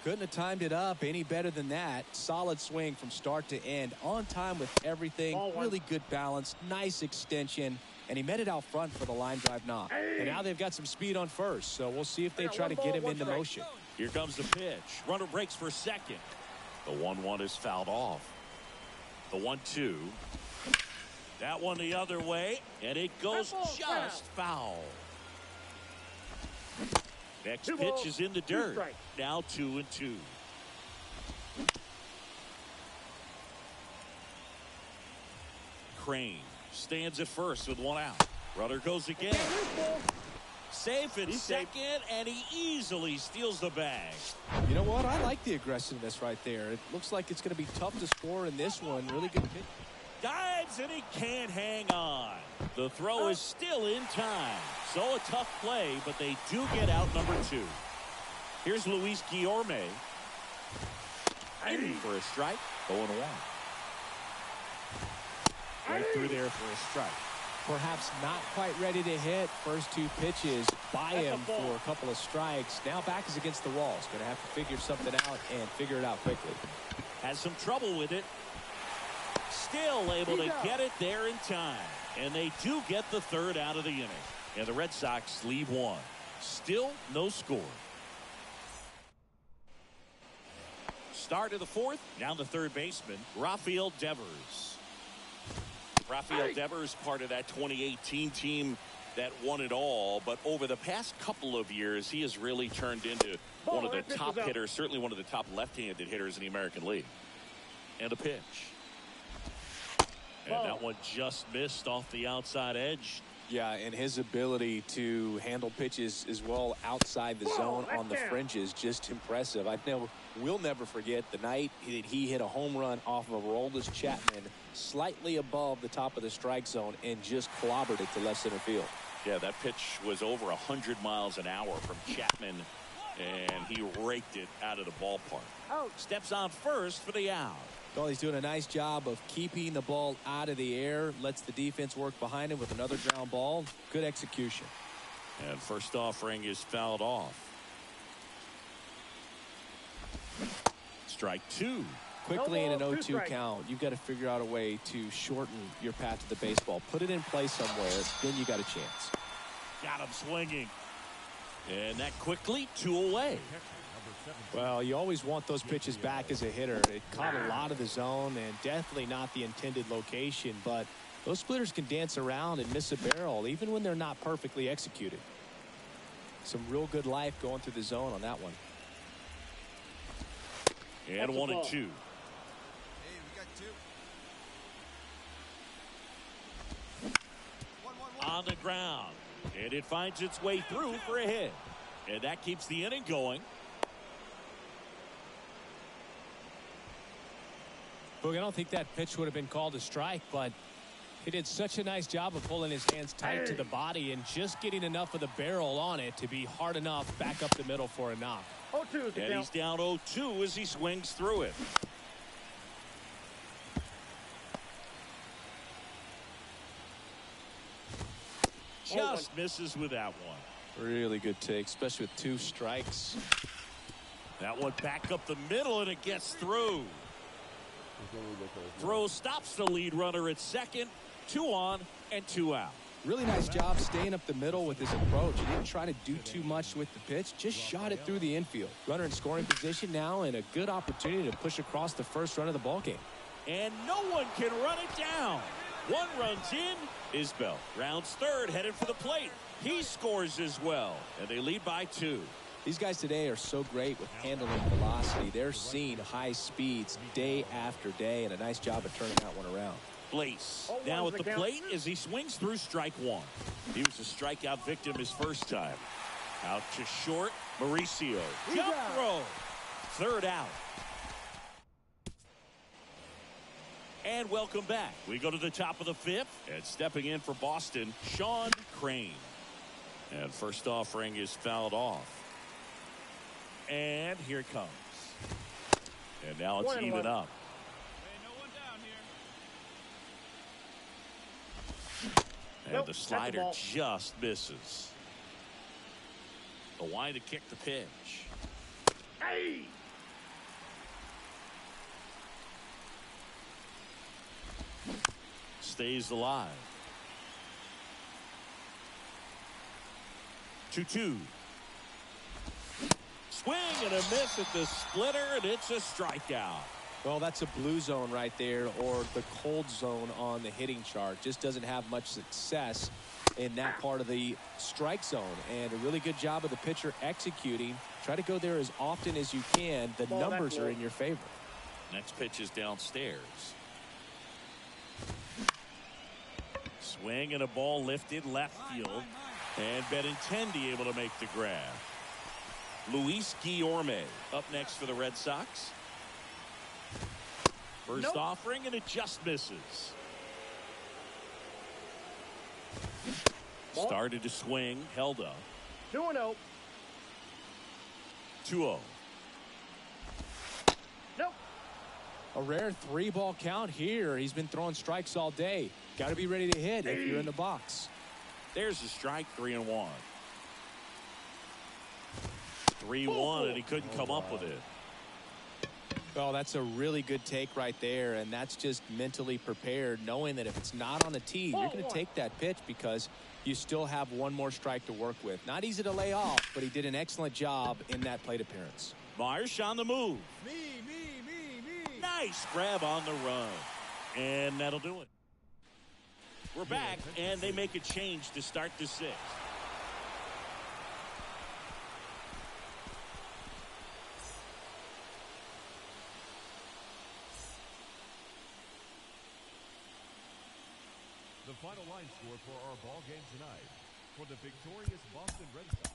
Couldn't have timed it up any better than that. Solid swing from start to end. On time with everything. Really good balance. Nice extension. And he met it out front for the line drive knock. And now they've got some speed on first, so we'll see if they try to get him into motion. Here comes the pitch. Runner breaks for second. The 1-1 is fouled off. The 1-2. That one the other way, and it goes just foul. Next pitch is in the dirt. Now 2-2. Crane stands at first with 1 out. Runner goes again. safe at second, and he easily steals the bag. You know what? I like the aggressiveness right there. It looks like it's going to be tough to score in this one. Really good pitch. Dives, and he can't hang on. The throw is still in time. So a tough play, but they do get out number 2. Here's Luis Guillorme. In for a strike. 0-1. Right through there for a strike. Perhaps not quite ready to hit. First 2 pitches by him for a couple of strikes. Now back is against the wall. He's going to have to figure something out and figure it out quickly. Has some trouble with it. Still able to get it there in time. And they do get the 3rd out of the inning. And the Red Sox leave 1. Still no score. Start of the 4th. Now the 3rd baseman, Rafael Devers. Rafael Devers, part of that 2018 team that won it all. But over the past couple of years, he has really turned into one of the top hitters, certainly one of the top left-handed hitters in the American League. And a pitch. And that one just missed off the outside edge. Yeah, and his ability to handle pitches as well outside the zone on the fringes, just impressive. I know we'll never forget the night that he hit a home run off of Aroldis Chapman slightly above the top of the strike zone and just clobbered it to left center field. Yeah, that pitch was over 100 miles an hour from Chapman, and he raked it out of the ballpark. Steps on first for the out. Well, he's doing a nice job of keeping the ball out of the air, lets the defense work behind him with another ground ball. Good execution. And first offering is fouled off. Strike 2. Quickly in an 0-2 count, you've got to figure out a way to shorten your path to the baseball. Put it in play somewhere, then you got a chance. Got him swinging. And that quickly 2 away. Well, you always want those pitches back as a hitter. It caught a lot of the zone and definitely not the intended location, but those splitters can dance around and miss a barrel even when they're not perfectly executed. Some real good life going through the zone on that one. And 1-2. Hey, we got 2. On the ground. And it finds its way through for a hit. And that keeps the inning going. Boog, I don't think that pitch would have been called a strike, but he did such a nice job of pulling his hands tight to the body and just getting enough of the barrel on it to be hard enough back up the middle for a knock. And he's down 0-2 as he swings through it. Just misses with that one. Really good take, especially with 2 strikes. That one back up the middle, and it gets through. Throw stops the lead runner at second. 2 on and 2 out. Really nice job staying up the middle with his approach. He didn't try to do too much with the pitch, just shot it through the infield. Runner in scoring position now, and a good opportunity to push across the first run of the ballgame. And no one can run it down. 1 runs in. Isbell rounds third, headed for the plate. He scores as well, and they lead by 2. These guys today are so great with handling velocity. They're seeing high speeds day after day, and a nice job of turning that one around. Place now at the plate as he swings through strike 1. He was a strikeout victim his first time. Out to short, Mauricio. Jump throw. 3rd out. And welcome back. We go to the top of the 5th, and stepping in for Boston, Sean Crane. And first offering is fouled off. And here it comes. And now it's even up. Hey, no one down here. And the slider just misses. The wide to kick the pitch. Hey! Stays alive. 2-2. Swing and a miss at the splitter, and it's a strikeout. Well, that's a blue zone right there, or the cold zone on the hitting chart. Just doesn't have much success in that part of the strike zone. And a really good job of the pitcher executing. Try to go there as often as you can. The numbers are in your favor. Next pitch is downstairs. Swing and a ball lifted left field. And Benintendi able to make the grab. Luis Guillorme up next for the Red Sox. First offering, and it just misses. Started to swing, held up. 2-0. 2-0. Nope. A rare 3-ball count here. He's been throwing strikes all day. Got to be ready to hit if you're in the box. There's the strike, 3-1. 3-1, and he couldn't come up with it. Well, that's a really good take right there, and that's just mentally prepared, knowing that if it's not on the tee, you're going to take that pitch because you still have one more strike to work with. Not easy to lay off, but he did an excellent job in that plate appearance. Marsh on the move. Me. Nice grab on the run. And that'll do it. We're back, and they make a change to start the sixth. The final line score for our ball game tonight. For the victorious Boston Red Sox.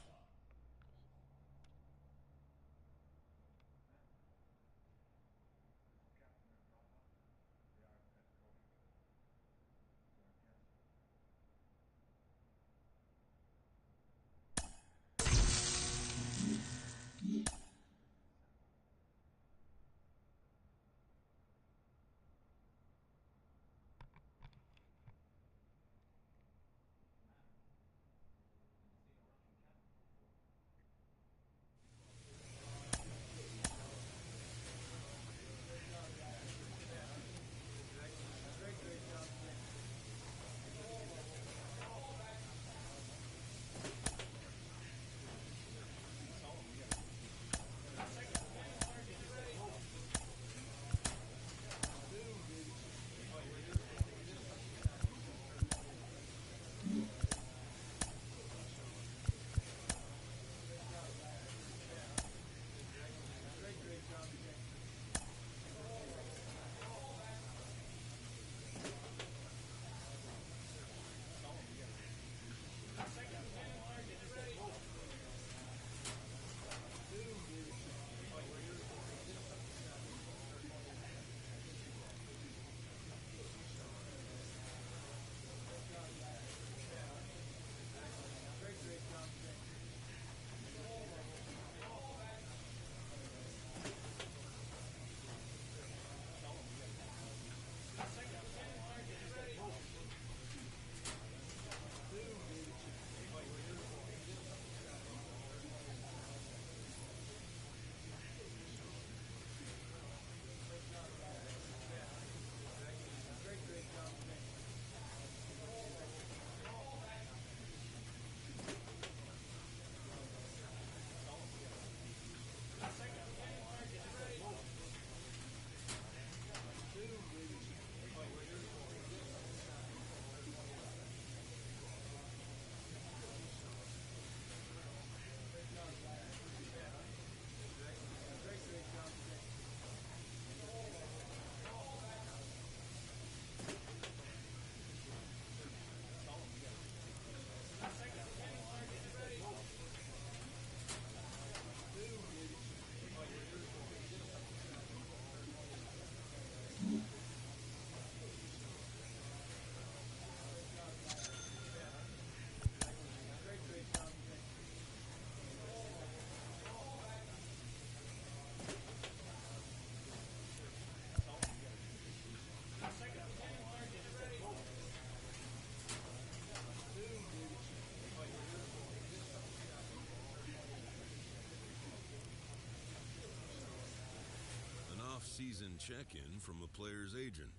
Off-season check-in from a player's agent.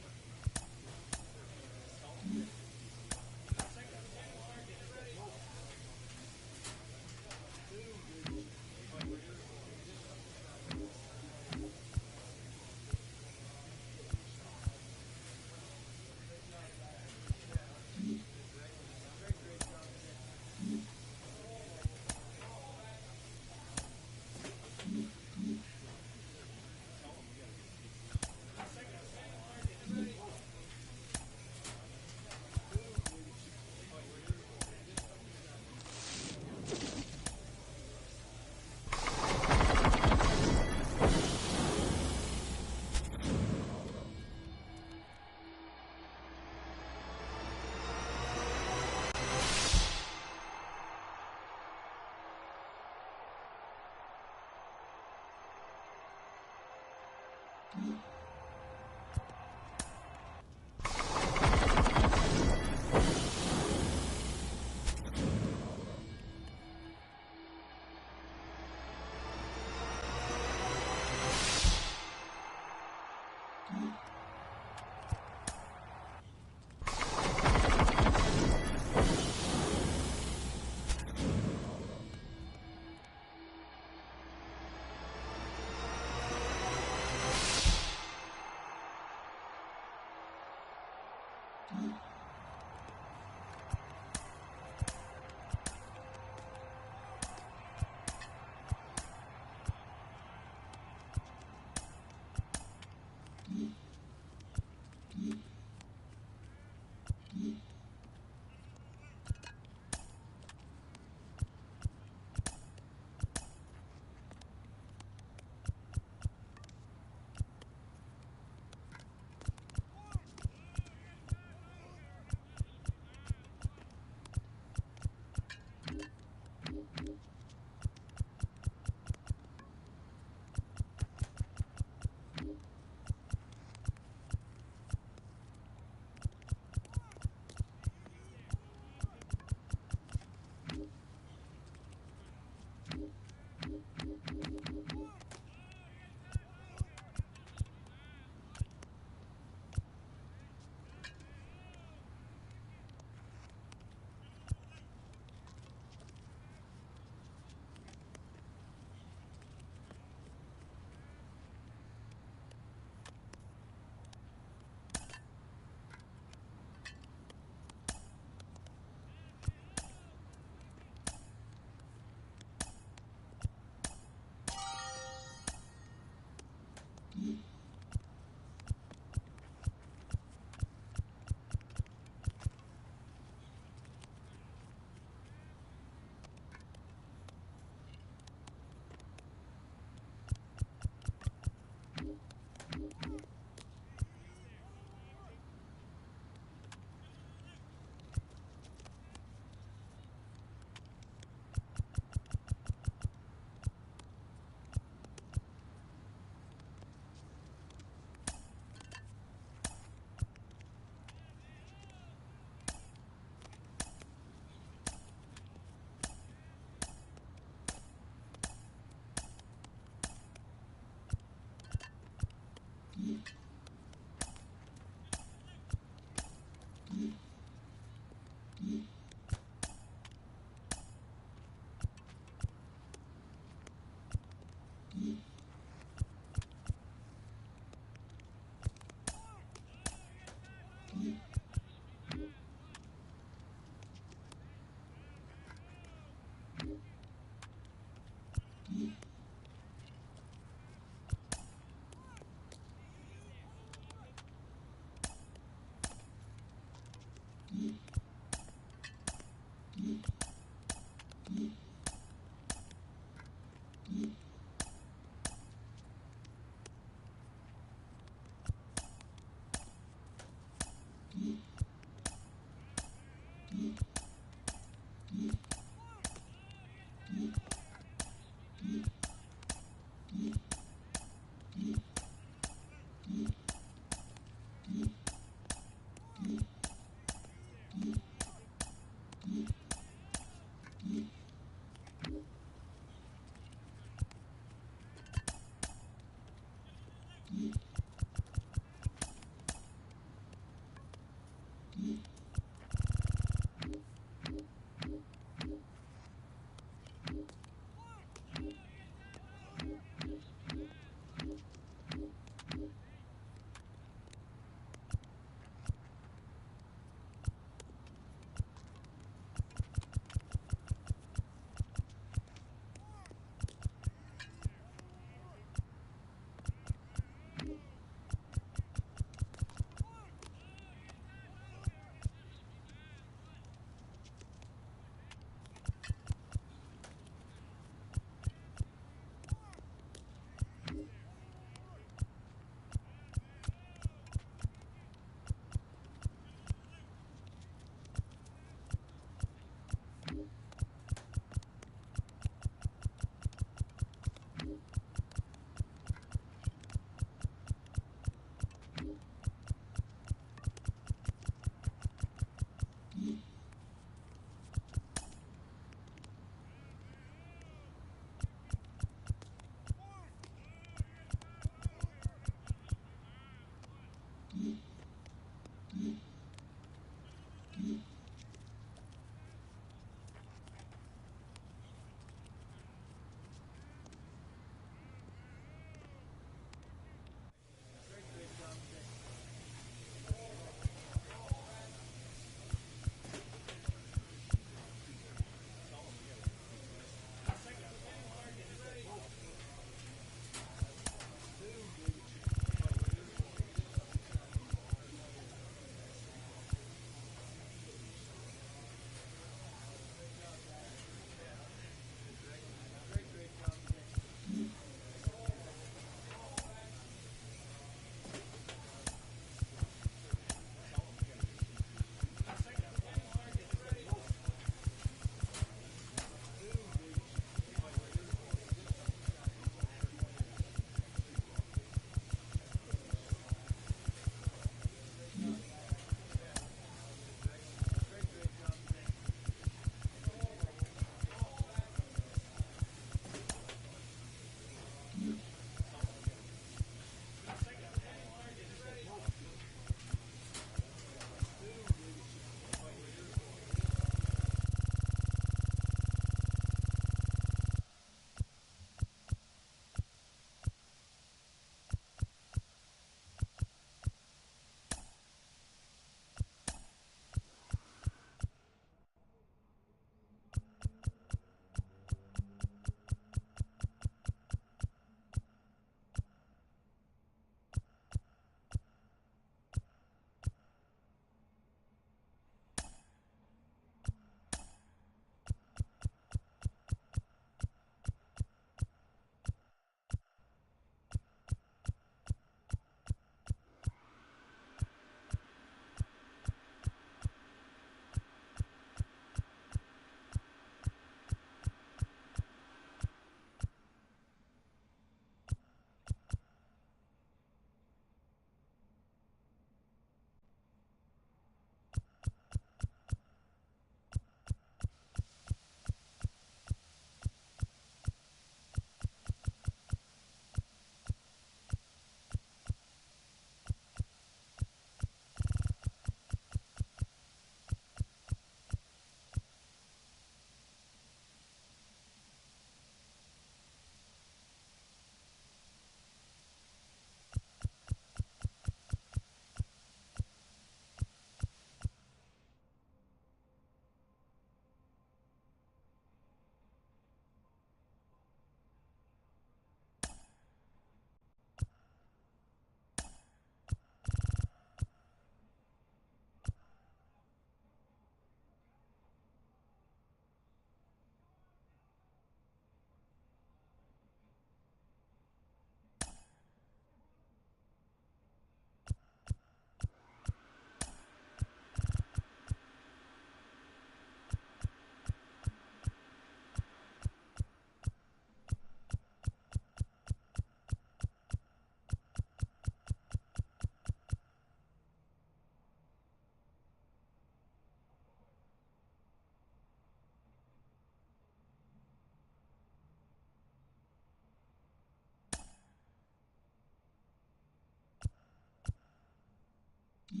A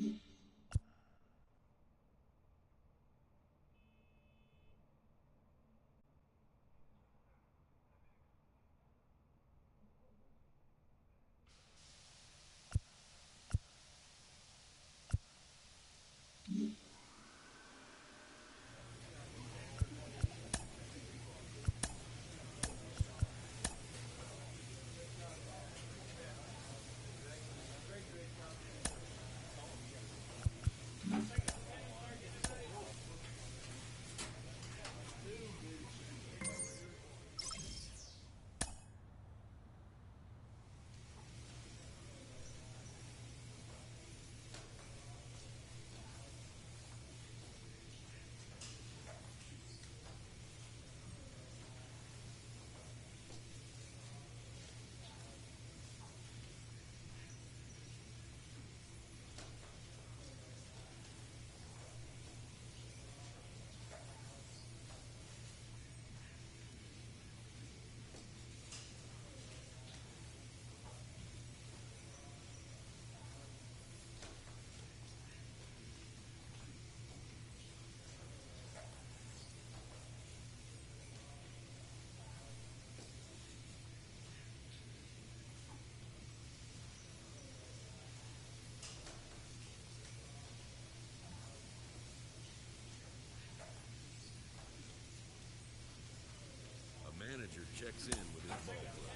manager checks in with his ball club.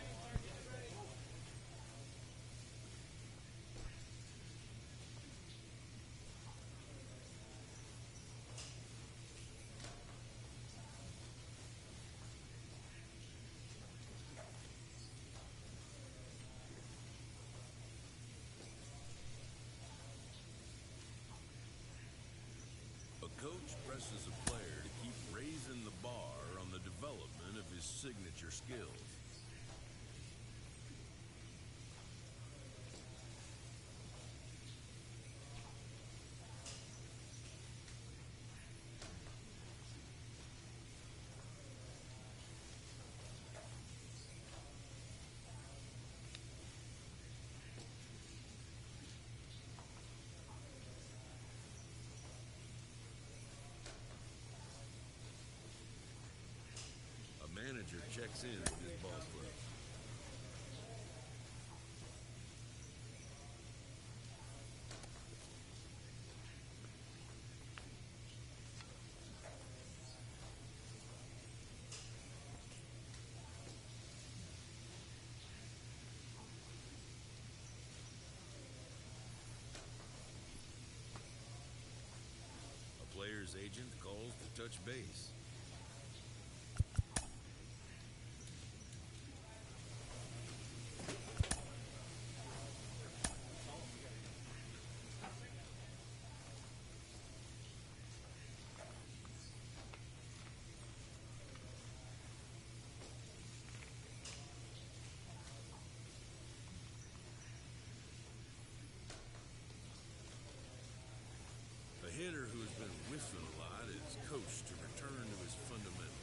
A coach presses a player to keep raising the bar on the development of his signature skills. A manager checks in with his ball club. A player's agent calls to touch base. A hitter who has been whiffing a lot is coached to return to his fundamentals.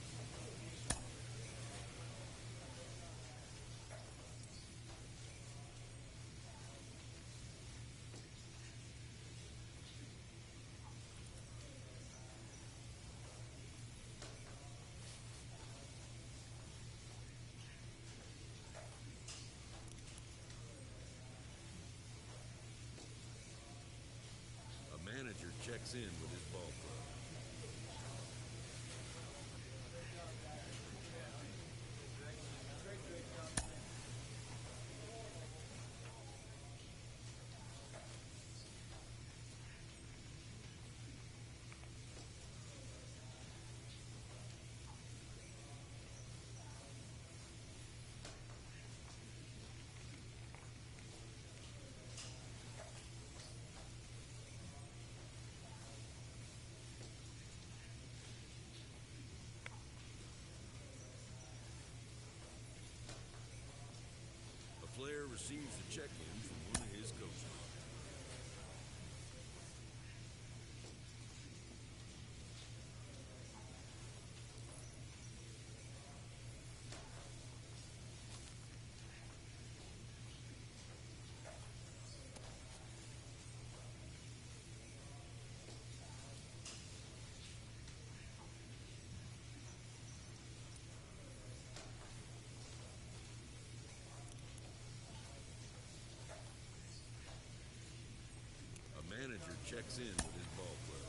A manager checks in with his ball club. A player receives a check-in from one of his coaches. checks in with his ball club.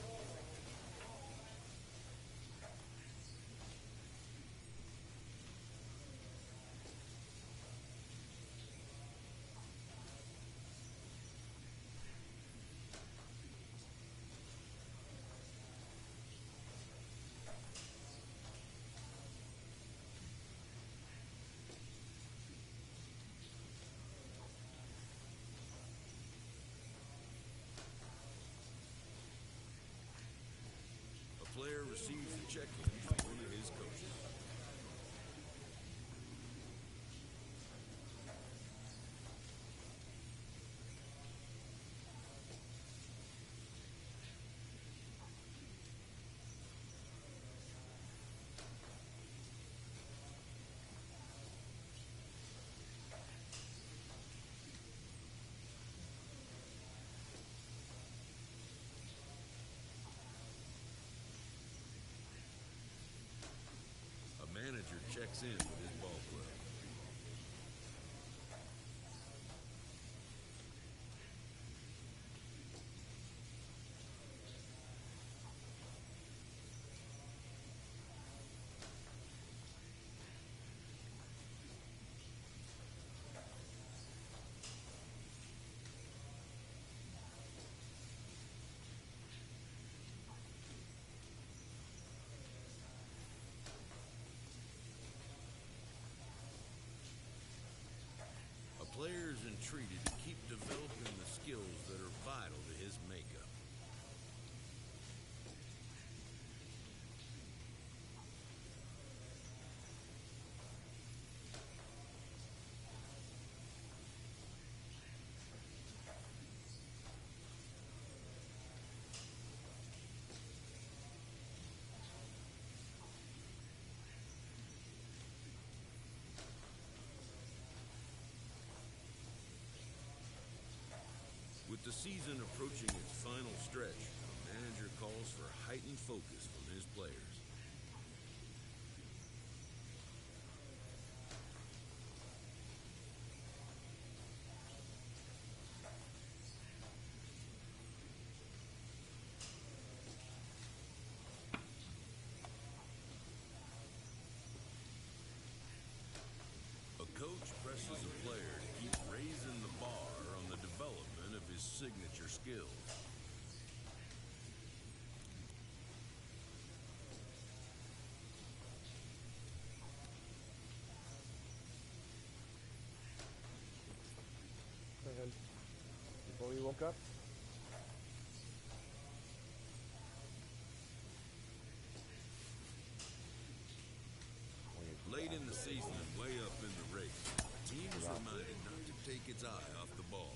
A player receives a check-in from one of his coaches. A manager checks in with his ball club. A player is entreated to keep developing the skills that are vital to his makeup. With the season approaching its final stretch, the manager calls for heightened focus from his players. A coach presses a player to keep raising the bar on the development of his signature skills. And before we woke up, Late in the season and way up in the race, the team is reminded not to take its eye off the ball.